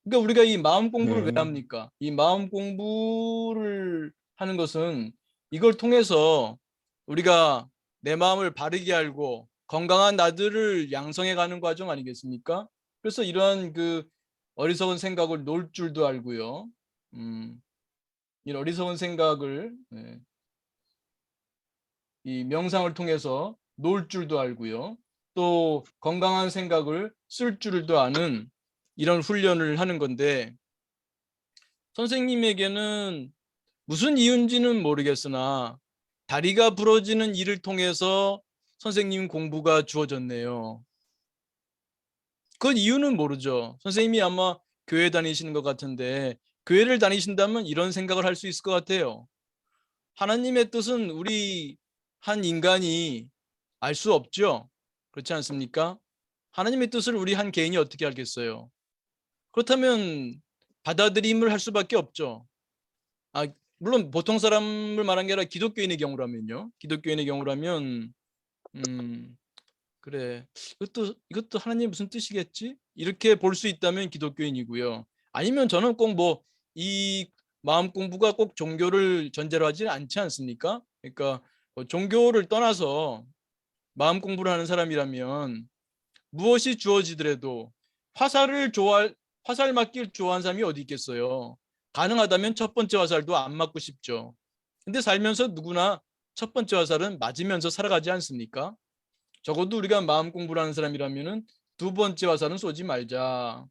그러니까 우리가 이 마음 공부를 왜 네. 합니까? 이 마음 공부를 하는 것은 이걸 통해서 우리가 내 마음을 바르게 알고 건강한 나들을 양성해 가는 과정 아니겠습니까? 그래서 이러한 그 어리석은 생각을 놓을 줄도 알고요. 음, 이 어리석은 생각을 이 명상을 통해서 놓을 줄도 알고요. 또 건강한 생각을 쓸 줄도 아는 이런 훈련을 하는 건데 선생님에게는 무슨 이유인지는 모르겠으나 다리가 부러지는 일을 통해서 선생님 공부가 주어졌네요. 그 이유는 모르죠. 선생님이 아마 교회 다니시는 것 같은데 교회를 다니신다면 이런 생각을 할 수 있을 것 같아요. 하나님의 뜻은 우리 한 인간이 알 수 없죠. 그렇지 않습니까? 하나님의 뜻을 우리 한 개인이 어떻게 알겠어요? 그렇다면 받아들임을 할 수밖에 없죠. 아, 물론 보통 사람을 말한 게 아니라 기독교인의 경우라면요. 기독교인의 경우라면 그래. 이것도 하나님 무슨 뜻이겠지? 이렇게 볼 수 있다면 기독교인이고요. 아니면 저는 꼭 뭐 이 마음 공부가 꼭 종교를 전제로 하지 않지 않습니까? 그러니까 뭐 종교를 떠나서 마음 공부를 하는 사람이라면 무엇이 주어지더라도 화살을 좋아할 화살 맞기를 좋아하는 사람이 어디 있겠어요? 가능하다면 첫 번째 화살도 안 맞고 싶죠. 근데 살면서 누구나 첫 번째 화살은 맞으면서 살아가지 않습니까? 적어도 우리가 마음 공부를 하는 사람이라면은 두 번째 화살은 쏘지 말자.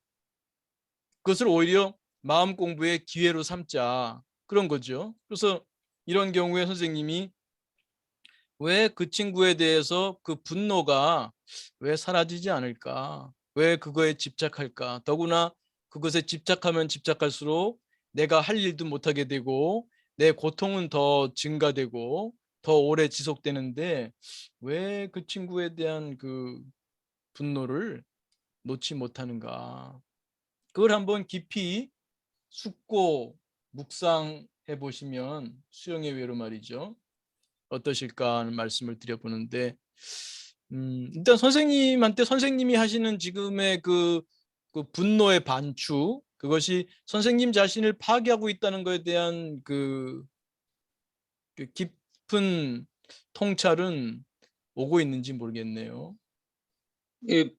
그것을 오히려 마음 공부의 기회로 삼자. 그런 거죠. 그래서 이런 경우에 선생님이 왜 그 친구에 대해서 그 분노가 왜 사라지지 않을까? 왜 그거에 집착할까? 더구나 그것에 집착하면 집착할수록 내가 할 일도 못하게 되고 내 고통은 더 증가되고 더 오래 지속되는데 왜 그 친구에 대한 그 분노를 놓지 못하는가? 그걸 한번 깊이 숙고 묵상해 보시면 수영의 외로 말이죠. 어떠실까 하는 말씀을 드려보는데 일단 선생님한테 선생님이 하시는 지금의 그 분노의 반추 그것이 선생님 자신을 파괴하고 있다는 것에 대한 그 깊은 통찰은 오고 있는지 모르겠네요. 예,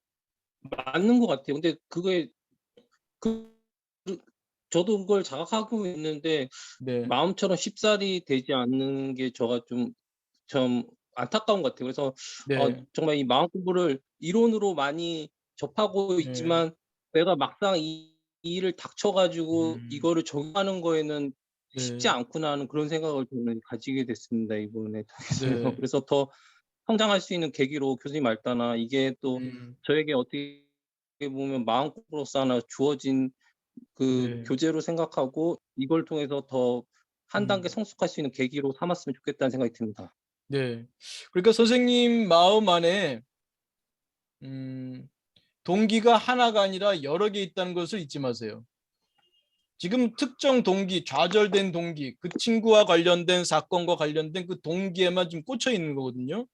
맞는 것 같아요. 근데 그게 그 저도 그걸 자각하고 있는데 네, 마음처럼 쉽사리 되지 않는 게 저가 좀 안타까운 것 같아요. 그래서 네, 정말 이 마음 공부를 이론으로 많이 접하고 네, 있지만 내가 막상 이 일을 닥쳐 가지고 음, 이거를 적용하는 거에는 쉽지 네, 않구나 하는 그런 생각을 저는 가지게 됐습니다, 이번에 통해서요. 네, 그래서 더 성장할 수 있는 계기로 교수님 말따나 이게 또 음, 저에게 어떻게 보면 마음 공부로서 하나 주어진 그 네, 교재로 생각하고 이걸 통해서 더 한 단계 음, 성숙할 수 있는 계기로 삼았으면 좋겠다는 생각이 듭니다. 네. 그러니까 선생님 마음 안에 음, 동기가 하나가 아니라 여러 개 있다는 것을 잊지 마세요. 지금 특정 동기, 좌절된 동기, 그 친구와 관련된 사건과 관련된 그 동기에만 지금 꽂혀 있는 거거든요.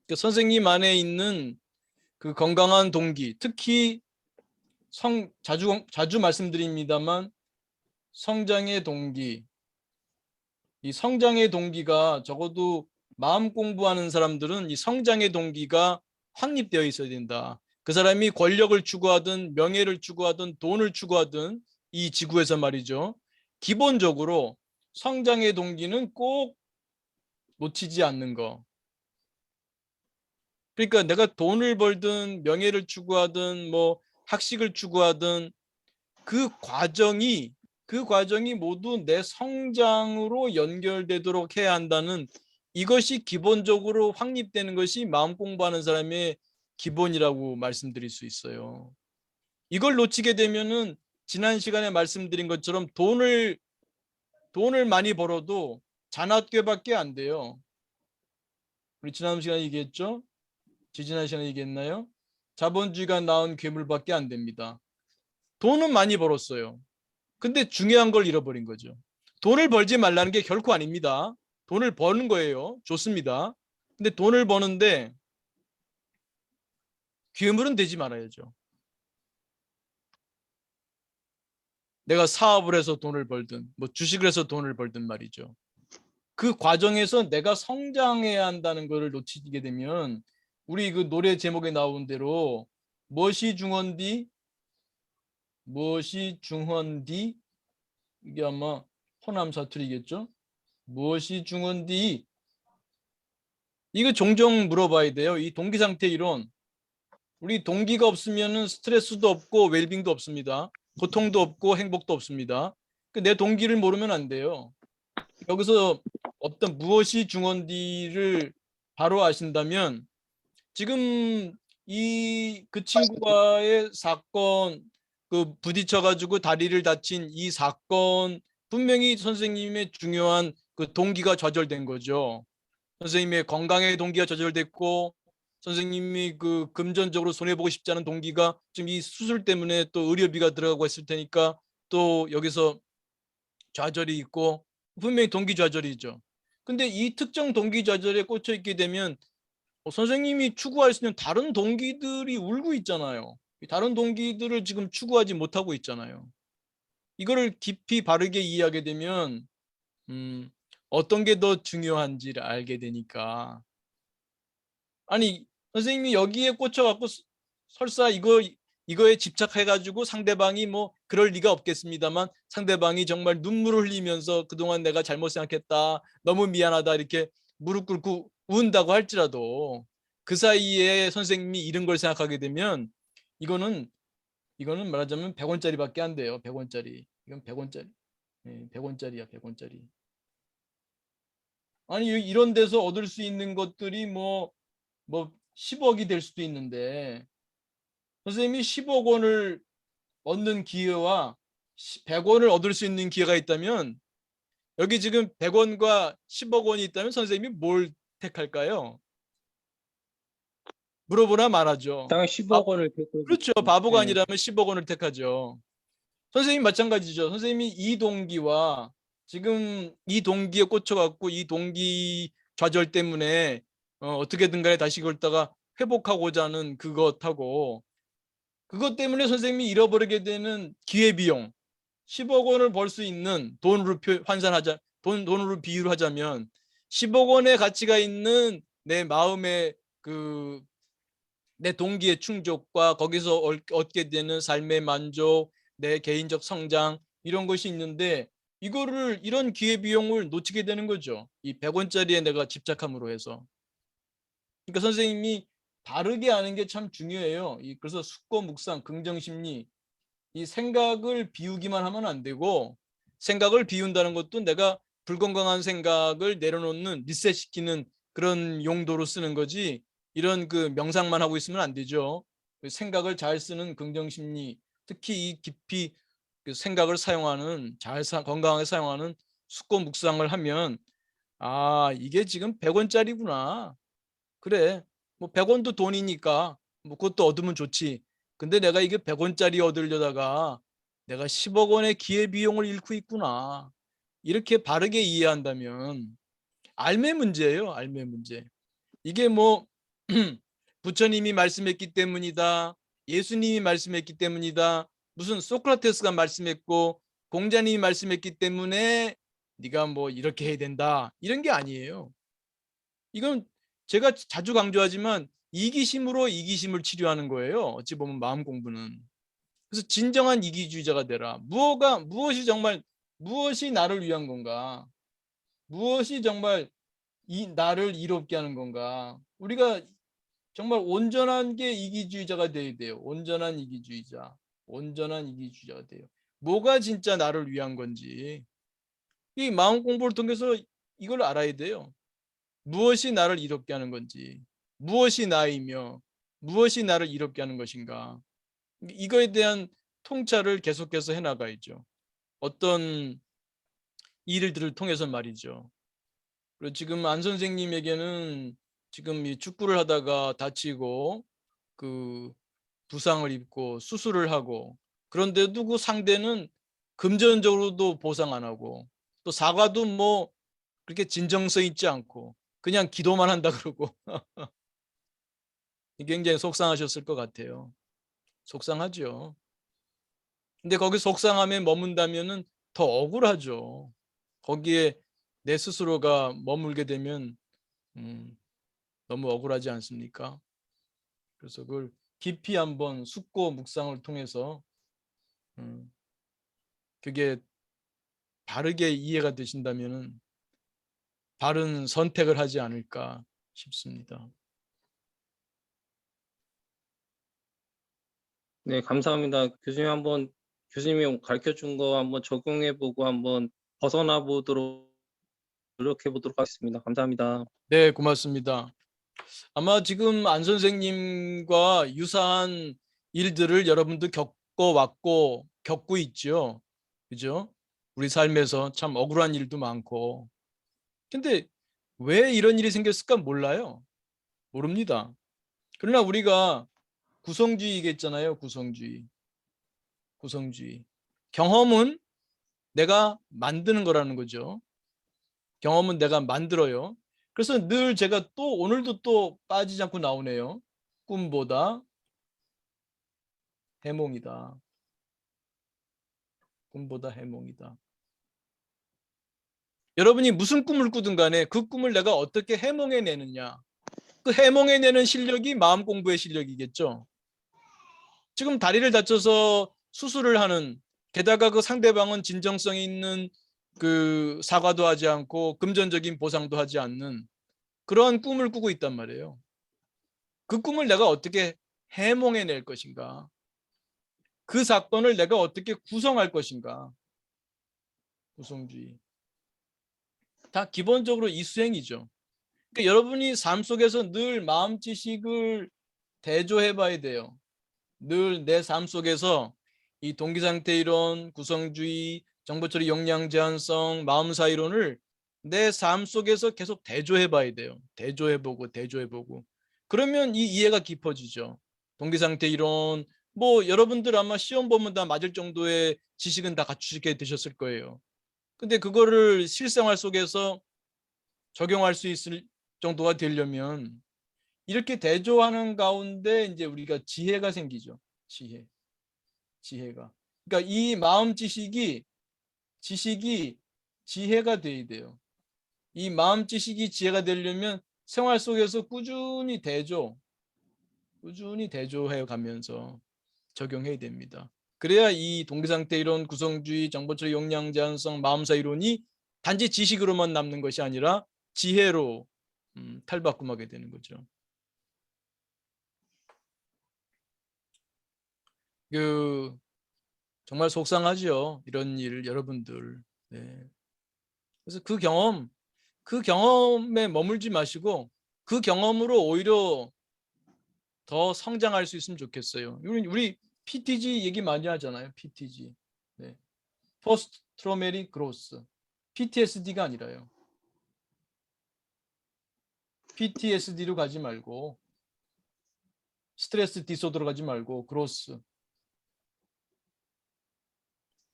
그러니까 선생님 안에 있는 그 건강한 동기, 특히 자주 말씀드립니다만 성장의 동기, 이 성장의 동기가 적어도 마음 공부하는 사람들은 이 성장의 동기가 확립되어 있어야 된다. 그 사람이 권력을 추구하든 명예를 추구하든 돈을 추구하든 이 지구에서 말이죠. 기본적으로 성장의 동기는 꼭 놓치지 않는 거. 그러니까 내가 돈을 벌든 명예를 추구하든 뭐 학식을 추구하든 그 과정이 모두 내 성장으로 연결되도록 해야 한다는, 이것이 기본적으로 확립되는 것이 마음 공부하는 사람의 기본이라고 말씀드릴 수 있어요. 이걸 놓치게 되면은 지난 시간에 말씀드린 것처럼 돈을 많이 벌어도 잔압괴밖에 안 돼요. 우리 지난 시간에 얘기했죠? 지지난 시간에 얘기했나요? 자본주의가 낳은 괴물밖에 안 됩니다. 돈은 많이 벌었어요. 근데 중요한 걸 잃어버린 거죠. 돈을 벌지 말라는 게 결코 아닙니다. 돈을 버는 거예요. 좋습니다. 근데 돈을 버는데 괴물은 되지 말아야죠. 내가 사업을 해서 돈을 벌든 뭐 주식을 해서 돈을 벌든 말이죠. 그 과정에서 내가 성장해야 한다는 것을 놓치게 되면, 우리 그 노래 제목에 나온 대로 무엇이 중헌디 무엇이 중헌디, 이게 아마 호남 사투리겠죠. 무엇이 중헌디, 이거 종종 물어봐야 돼요. 이 동기 상태 이론. 우리 동기가 없으면은 스트레스도 없고 웰빙도 없습니다. 고통도 없고 행복도 없습니다. 내 동기를 모르면 안 돼요. 여기서 어떤 무엇이 중헌디를 바로 아신다면, 지금 이 그 친구와의 사건, 그 부딪혀 가지고 다리를 다친 이 사건, 분명히 선생님의 중요한 그 동기가 좌절된 거죠. 선생님의 건강의 동기가 좌절됐고, 선생님이 그 금전적으로 손해 보고 싶지 않은 동기가 지금 이 수술 때문에 또 의료비가 들어가고 했을 테니까 또 여기서 좌절이 있고, 분명히 동기 좌절이죠. 근데 이 특정 동기 좌절에 꽂혀 있게 되면 선생님이 추구할 수 있는 다른 동기들이 울고 있잖아요. 다른 동기들을 지금 추구하지 못하고 있잖아요. 이거를 깊이 바르게 이해하게 되면 어떤 게 더 중요한지를 알게 되니까, 아니 선생님이 여기에 꽂혀갖고 설사 이거에 집착해가지고 상대방이 뭐 그럴 리가 없겠습니다만, 상대방이 정말 눈물을 흘리면서 그동안 내가 잘못 생각했다, 너무 미안하다 이렇게 무릎 꿇고 운다고 할지라도 그 사이에 선생님이 이런 걸 생각하게 되면, 이거는 말하자면 100원짜리밖에 안 돼요. 100원짜리. 이건 100원짜리. 100원짜리야, 100원짜리. 아니 이런 데서 얻을 수 있는 것들이 뭐 10억이 될 수도 있는데, 선생님이 10억 원을 얻는 기회와 100원을 얻을 수 있는 기회가 있다면, 여기 지금 100원과 10억 원이 있다면 선생님이 뭘 택할까요? 물어보나 말하죠. 당연히 10억 원을 그렇죠. 택하겠죠. 바보가 예. 아니라면 10억 원을 택하죠. 선생님 마찬가지죠. 선생님이 이 동기와 지금 이 동기에 꽂혀갖고 이 동기 좌절 때문에 어떻게든 간에 다시 걸다가 회복하고자 하는 그것하고, 그것 때문에 선생님이 잃어버리게 되는 기회비용, 10억 원을 벌 수 있는 돈으로 돈으로 비유를 하자면 10억 원의 가치가 있는 내 마음의 그 내 동기의 충족과 거기서 얻게 되는 삶의 만족, 내 개인적 성장, 이런 것이 있는데, 이런 기회비용을 놓치게 되는 거죠. 이 100원짜리에 내가 집착함으로 해서. 그러니까 선생님이 바르게 아는 게 참 중요해요. 그래서 숙고 묵상 긍정심리, 이 생각을 비우기만 하면 안 되고, 생각을 비운다는 것도 내가 불건강한 생각을 내려놓는, 리셋시키는 그런 용도로 쓰는 거지, 이런 그 명상만 하고 있으면 안 되죠. 생각을 잘 쓰는 긍정심리, 특히 이 깊이 그 생각을 사용하는, 건강하게 사용하는 숙고 묵상을 하면, 아 이게 지금 100원짜리구나. 그래, 뭐 100원도 돈이니까 뭐 그것도 얻으면 좋지. 근데 내가 이게 100원짜리 얻으려다가 내가 10억 원의 기회비용을 잃고 있구나. 이렇게 바르게 이해한다면, 알매 문제예요. 알매 문제. 이게 뭐 부처님이 말씀했기 때문이다, 예수님이 말씀했기 때문이다, 무슨 소크라테스가 말씀했고 공자님이 말씀했기 때문에 네가 뭐 이렇게 해야 된다, 이런 게 아니에요. 이건 제가 자주 강조하지만 이기심으로 이기심을 치료하는 거예요. 어찌 보면 마음 공부는. 그래서 진정한 이기주의자가 되라. 무엇이 정말 무엇이 나를 위한 건가? 무엇이 정말 나를 이롭게 하는 건가? 우리가 정말 온전한 게 이기주의자가 돼야 돼요. 온전한 이기주의자. 온전한 이기주의자가 돼요. 뭐가 진짜 나를 위한 건지. 이 마음 공부를 통해서 이걸 알아야 돼요. 무엇이 나를 이롭게 하는 건지. 무엇이 나이며 무엇이 나를 이롭게 하는 것인가. 이거에 대한 통찰을 계속해서 해나가야죠. 어떤 일들을 통해서 말이죠. 그리고 지금 안 선생님에게는 지금 이 축구를 하다가 다치고 그 부상을 입고 수술을 하고, 그런데도 그 상대는 금전적으로도 보상 안 하고 또 사과도 뭐 그렇게 진정성 있지 않고 그냥 기도만 한다 그러고 굉장히 속상하셨을 것 같아요. 속상하죠. 근데 거기 속상함에 머문다면은 더 억울하죠. 거기에 내 스스로가 머물게 되면 너무 억울하지 않습니까? 그래서 그걸 깊이 한번 숙고 묵상을 통해서 그게 바르게 이해가 되신다면은 바른 선택을 하지 않을까 싶습니다. 네, 감사합니다. 교수님이 가르쳐 준 거 한번 적용해 보고 한번 벗어나 보도록 노력해 보도록 하겠습니다. 감사합니다. 네, 고맙습니다. 아마 지금 안 선생님과 유사한 일들을 여러분도 겪어왔고 겪고 있죠. 그죠? 우리 삶에서 참 억울한 일도 많고. 근데 왜 이런 일이 생겼을까 몰라요. 모릅니다. 그러나 우리가 구성주의겠잖아요. 구성주의. 구성주의. 경험은 내가 만드는 거라는 거죠. 경험은 내가 만들어요. 그래서 늘 제가 또 오늘도 또 빠지지 않고 나오네요. 꿈보다 해몽이다. 꿈보다 해몽이다. 여러분이 무슨 꿈을 꾸든 간에 그 꿈을 내가 어떻게 해몽해내느냐. 그 해몽해내는 실력이 마음 공부의 실력이겠죠. 지금 다리를 다쳐서 수술을 하는, 게다가 그 상대방은 진정성이 있는 그 사과도 하지 않고 금전적인 보상도 하지 않는 그러한 꿈을 꾸고 있단 말이에요. 그 꿈을 내가 어떻게 해몽해낼 것인가. 그 사건을 내가 어떻게 구성할 것인가. 구성주의. 다 기본적으로 이 수행이죠. 그러니까 여러분이 삶 속에서 늘 마음 지식을 대조해 봐야 돼요. 늘 내 삶 속에서 이 동기상태 이론, 구성주의, 정보처리 역량 제한성, 마음사 이론을 내 삶 속에서 계속 대조해 봐야 돼요. 대조해 보고. 그러면 이 이해가 깊어지죠. 동기상태 이론, 뭐 여러분들 아마 시험 보면 다 맞을 정도의 지식은 다 갖추게 되셨을 거예요. 근데 그거를 실생활 속에서 적용할 수 있을 정도가 되려면 이렇게 대조하는 가운데 이제 우리가 지혜가 생기죠. 지혜가. 그러니까 이 마음 지식이 지혜가 돼야 돼요. 이 마음 지식이 지혜가 되려면 생활 속에서 꾸준히 대조해 가면서 적용해야 됩니다. 그래야 이 동기상태 이론, 구성주의, 정보처리 역량 제한성, 마음사 이론이 단지 지식으로만 남는 것이 아니라 지혜로 탈바꿈하게 되는 거죠. 그 정말 속상하죠. 이런 일 여러분들. 네. 그래서 그 경험에 머물지 마시고 그 경험으로 오히려 더 성장할 수 있으면 좋겠어요. 우리 PTG 얘기 많이 하잖아요. PTG. 네. Post Traumatic Growth. PTSD가 아니라요. PTSD로 가지 말고 스트레스 디소더로 가지 말고 그로스.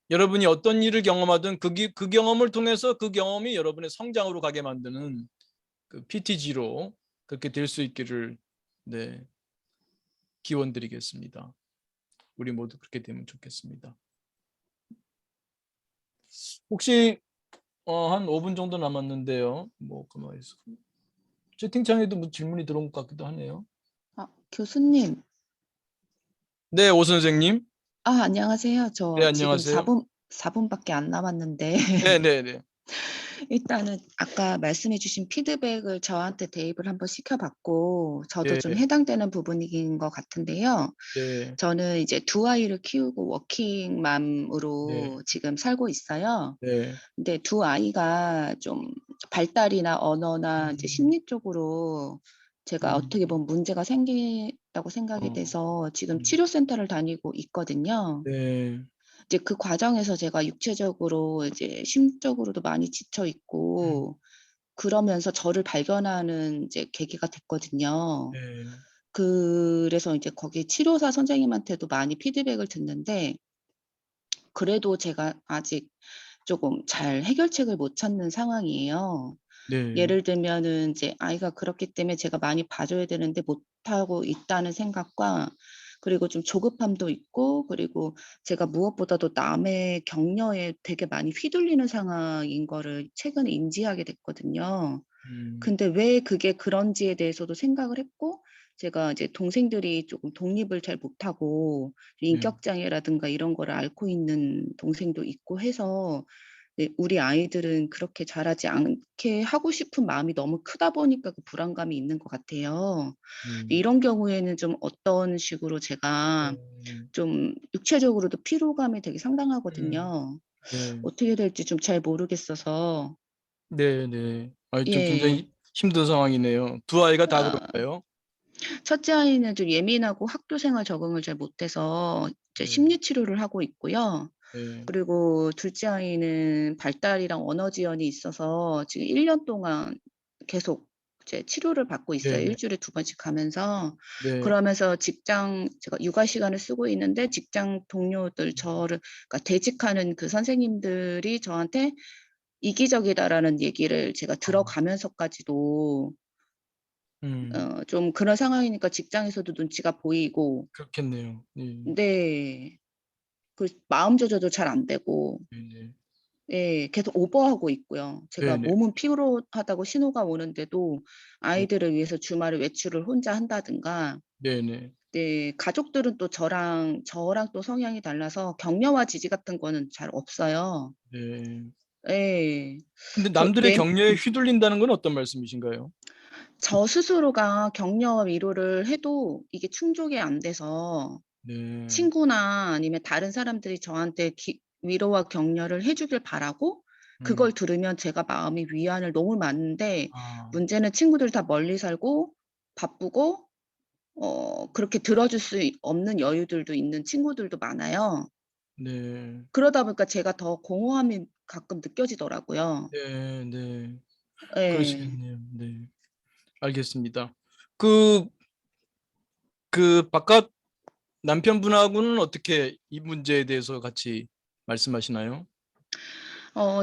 여러분이 어떤 일을 경험하든 그 경험을 통해서 그 경험이 여러분의 성장으로 가게 만드는 그 PTG로 그렇게 될 수 있기를 네, 기원드리겠습니다. 우리 모두 그렇게 되면 좋겠습니다. 혹시 한 5분 정도 남았는데요. 뭐 가만히 있어. 채팅창에도 뭐 질문이 들어온 것 같기도 하네요. 교수님. 네, 오 선생님. 안녕하세요. 네, 저 지금 안녕하세요. 4분밖에 안 남았는데 네, 네, 네. 일단은 아까 말씀해 주신 피드백을 저한테 대입을 한번 시켜봤고 저도 예, 좀 해당되는 부분인 것 같은데요. 네, 저는 이제 두 아이를 키우고 네, 워킹맘으로 지금 살고 있어요. 네. 근데 두 아이가 좀 발달이나 언어나 이제 음, 심리 쪽으로 제가 음, 어떻게 보면 문제가 생긴다고 생각이 어, 돼서 지금 음, 치료센터를 다니고 있거든요. 네, 이제 그 과정에서 제가 육체적으로 이제 심적으로도 많이 지쳐 음, 있고 그러면서 저를 발견하는 이제 계기가 됐거든요. 네, 그래서 이제 거기 치료사 선생님한테도 많이 피드백을 듣는데 그래도 제가 아직 쪼금 잘 해결책을 못 찾는 상황이에요. 네, 예를 들면은 이제 아이가 그렇기 때문에 제가 많이 봐 줘야 되는데 못하고 있다는 생각과 그리고 좀 조급함도 있고 그리고 제가 무엇보다도 남의 격려에 되게 많이 휘둘리는 상황인 거를 최근에 인지하게 됐거든요. 음, 근데 왜 그게 그런지에 대해서도 생각을 했고 제가 이제 동생들이 쪼금 독립을 잘 못하고 네, 인격 장애라든가 이런 거를 앓고 있는 동생도 있고 해서 네, 우리 아이들은 그렇게 자라지 않게 하고 싶은 마음이 너무 크다 보니까 그 불안감이 있는 것 같아요. 음, 이런 경우에는 좀 어떤 식으로 제가 네, 좀 육체적으로도 피로감이 되게 음, 상당하거든요. 네, 어떻게 될지 좀 잘 모르겠어서. 네, 네. 좀 예. 굉장히 힘든 상황이네요. 두 아이가 다 아 그런가요? 첫째 아이는 좀 예민하고 학교 생활 적응을 잘 못해서 이제 네, 심리 치료를 하고 있고요. 네, 그리고 둘째 아이는 발달이랑 언어 지연이 있어서 지금 1년 동안 계속 이제 치료를 받고 네, 있어요. 네, 1 주일에 2 번씩 가면서. 네, 그러면서 제가 육아 시간을 쓰고 있는데 직장 동료들 저를 그러니까 대직하는 그 선생님들이 저한테 "이기적이다."라는 얘기를 제가 아, 들어가면서까지도 음, 좀 그런 상황이니까 직장에서도 눈치가 보이고 그렇겠네요. 네, 네. 그 마음 조절도 잘 안 되고 네, 네, 예 계속 오버하고 있고요. 제가 네, 네, 몸은 피로하다고 신호가 오는데도 네, 아이들을 위해서 주말에 외출을 혼자 한다든가 네, 네, 네 가족들은 또 저랑 또 성향이 달라서 격려와 지지 같은 거는 잘 없어요. 네. 예. 근데 저 남들의 내 격려에 휘둘린다는 건 어떤 말씀이신가요? 저 스스로가 격려와 위로를 해도 이게 충족이 안 돼서 네. 친구나 아니면 다른 사람들이 저한테 위로와 격려를 해 주길 바라고 음. 그걸 들으면 제가 마음이 위안을 너무 받는데 아. 문제는 친구들 다 멀리 살고 바쁘고 그렇게 들어 줄 수 없는 여유들도 있는 친구들도 많아요. 네. 그러다 보니까 제가 더 공허함이 가끔 느껴지더라고요. 네 네. 예. 그러시겠네요. 네. 알겠습니다. 그 바깥 남편분하고는 어떻게 이 문제에 대해서 같이 말씀하시나요?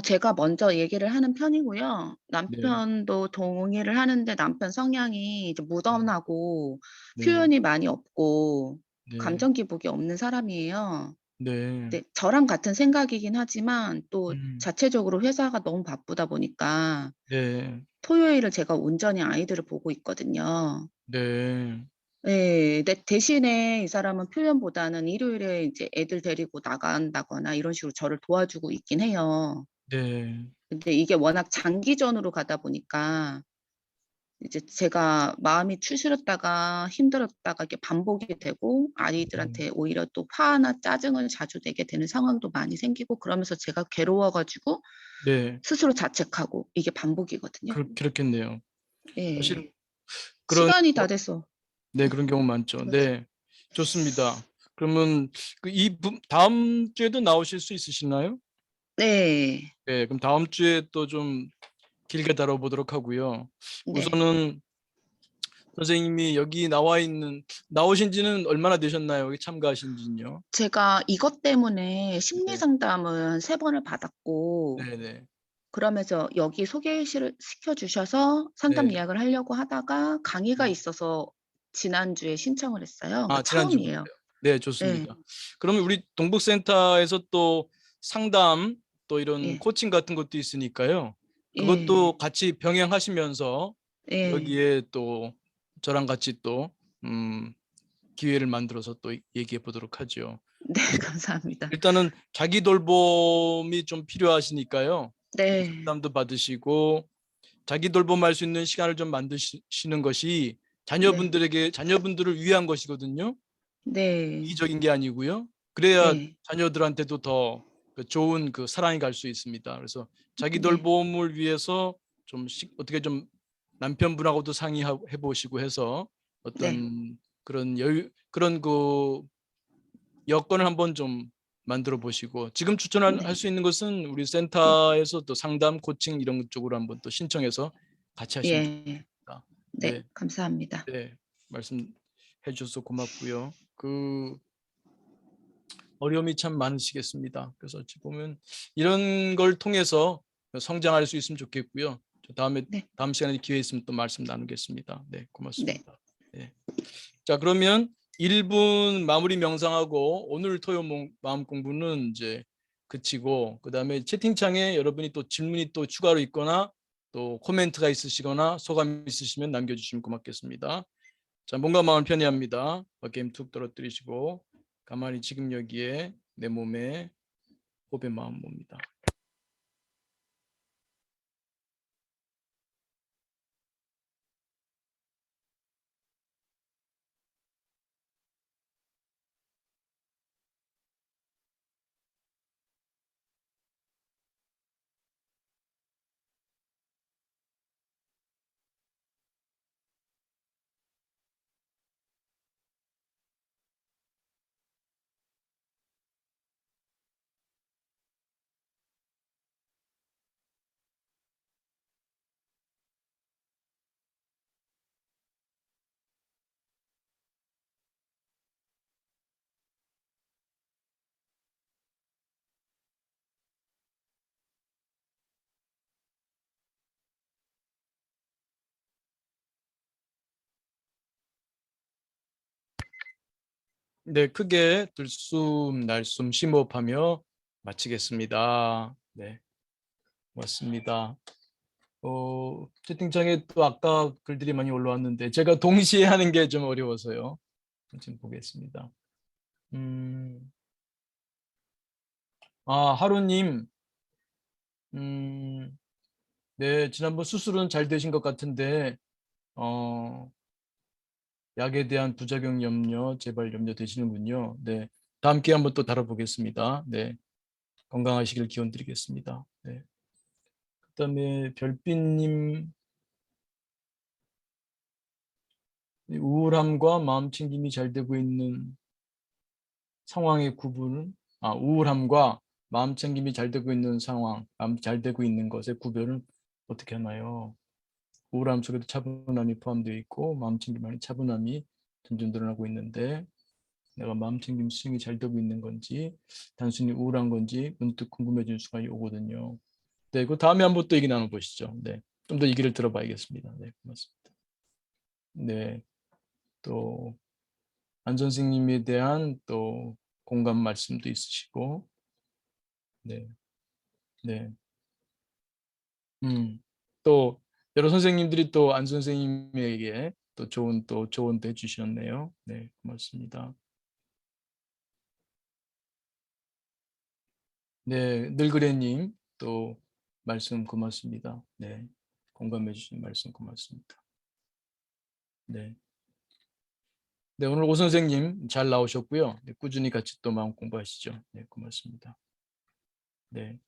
제가 먼저 얘기를 하는 편이고요. 네. 남편도 동의를 하는데 남편 성향이 이제 네. 무던하고 네. 표현이 많이 없고 네. 감정 기복이 없는 사람이에요. 네. 근데 저랑 같은 생각이긴 하지만 또 음. 자체적으로 회사가 너무 바쁘다 보니까 네. 토요일을 제가 온전히 아이들을 보고 있거든요. 네. 예. 근데 대신에 이 사람은 표현보다는 일요일에 이제 애들 데리고 나간다거나 이런 식으로 저를 도와주고 있긴 해요. 네. 근데 이게 워낙 장기전으로 가다 보니까 이제 제가 마음이 추스렸다가 힘들었다가 이게 반복이 되고 네. 아이들한테 오히려 또 화나 짜증을 자주 내게 되는 상황도 많이 생기고 그러면서 제가 괴로워 가지고 네. 스스로 자책하고 이게 반복이거든요. 그렇겠네요. 예. 사실 그런 시간이 다 돼서 네 그런 경우 많죠. 그러지 네. 좋습니다. 그러면 다음 주에도 나오실 수 있으시나요? 네. 네. 그럼 다음 주에 또 좀 길게 다뤄보도록 하고요. 네. 우선은 선생님이 여기 나오신 지는 얼마나 되셨나요? 여기 참가하신 지는요? 제가 이것 때문에 심리 네. 상담을 3 번을 받았고 네네. 그러면서 여기 시켜 주셔서 상담 네. 예약을 하려고 하다가 강의가 네. 있어서 지난주에 신청을 했어요. 그러니까 지난주부터요. 처음이에요. 네, 예. 좋습니다. 그러면 우리 동북센터에서 또 상담 또 이런 예. 코칭 같은 것도 있으니까요. 예. 그것도 같이 병행하시면서 예. 여기에 또 저랑 같이 또 기회를 만들어서 또 얘기해 보도록 하죠. 네, 감사합니다. 일단은 자기 돌봄이 좀 필요하시니까요. 네. 상담도 받으시고 자기 돌봄할 수 있는 시간을 좀 만드시는 것이 자녀분들을 위한 것이거든요. 네. 이기적인 게 아니고요. 그래야 네. 자녀들한테도 더 좋은 사랑이 갈 수 있습니다. 그래서 자기 네. 돌봄을 위해서 어떻게 좀 남편분하고도 상의해 보시고 해서 네. 어떤 그런 여건을 한번 좀 만들어 보시고, 지금 추천할 수 있는 것은 우리 센터에서 또 상담, 코칭 이런 쪽으로 한번 또 신청해서 같이 하시면 예. 좋겠습니다. 네, 네, 감사합니다. 네, 말씀해 주셔서 고맙고요. 어려움이 참 많으시겠습니다. 그래서 어찌 보면 이런 걸 통해서 성장할 수 있으면 좋겠고요. 네. 다음 시간에 기회 있으면 또 말씀 나누겠습니다. 네, 네. 고맙습니다. 네. 자, 그러면 1분 마무리 명상하고 오늘 토요 마음 공부는 이제 그치고, 그다음에 채팅창에 여러분이 또 질문이 또 추가로 있거나 또 코멘트가 있으시거나 소감 있으시면 남겨주시면 고맙겠습니다. 자, 몸과 마음을 편히합니다. 어깨 힘 툭 떨어뜨리시고 가만히 지금 여기에 내 몸에 호흡의 마음 봅니다. 네, 크게 들숨 날숨 심호흡하며 마치겠습니다. 네, 고맙습니다. 채팅창에 또 아까 글들이 많이 올라왔는데 제가 동시에 하는 게 좀 어려워서요. 지금 보겠습니다. 하루님, 네, 지난번 수술은 잘 되신 것 같은데 약에 대한 부작용 염려, 재발 염려 되시는군요. 네, 다음 기회에 한번 또 다뤄보겠습니다. 네, 건강하시길 기원드리겠습니다. 네. 그다음에 별빛님, 우울함과 마음 챙김이 잘 되고 있는 상황의 구분은, 우울함과 마음 챙김이 잘 되고 있는 상황, 마음 잘 되고 있는 것의 구별은 어떻게 하나요? 우울함 속에도 차분함이 포함되어 있고 마음 챙김 안에 차분함이 점점 늘어나고 있는데, 내가 마음 챙김 수행이 잘 되고 있는 건지 단순히 우울한 건지 문득 궁금해질 수가 오거든요. 네, 그 다음에 한번 또 얘기 나눠보시죠. 네, 좀 더 얘기를 들어봐야겠습니다. 네, 고맙습니다. 네, 또 안 선생님에 대한 또 공감 말씀도 있으시고, 네, 네, 또 여러 선생님들이 또 안 선생님에게 또 조언도 해주셨네요. 네, 고맙습니다. 네, 늘그레님 또 말씀 고맙습니다. 네, 공감해 주신 말씀 고맙습니다. 네, 네, 오늘 오 선생님 잘 나오셨고요. 네, 꾸준히 같이 또 마음 공부하시죠. 네, 고맙습니다. 네,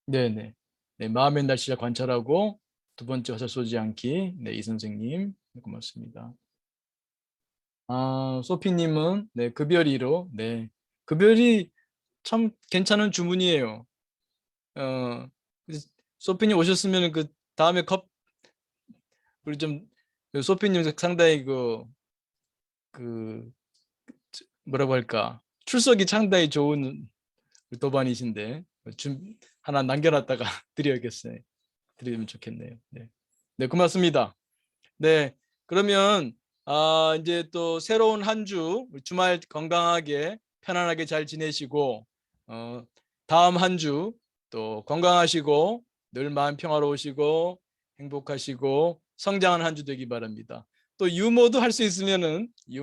네, 네, 네, 마음의 날씨를 관찰하고 두 번째 화살 쏘지 않기. 네, 이 선생님 네, 고맙습니다. 소피님은 네, 급여리로. 네, 급여리 참 괜찮은 주문이에요. 그래서 소피님 오셨으면 그 다음에 우리 좀 소피님 상당히 그 뭐라고 할까, 출석이 상당히 좋은 도반이신데 좀 하나 남겨놨다가 드려야겠어요. 드리면 좋겠네요. 네, 네, 고맙습니다. 네, 그러면 이제 또 새로운 한 주 주말 건강하게 편안하게 잘 지내시고 다음 한 주 또 건강하시고 늘 마음 평화로우시고 행복하시고 성장하는 한 주 되기 바랍니다. 또 유머도 할 수 있으면은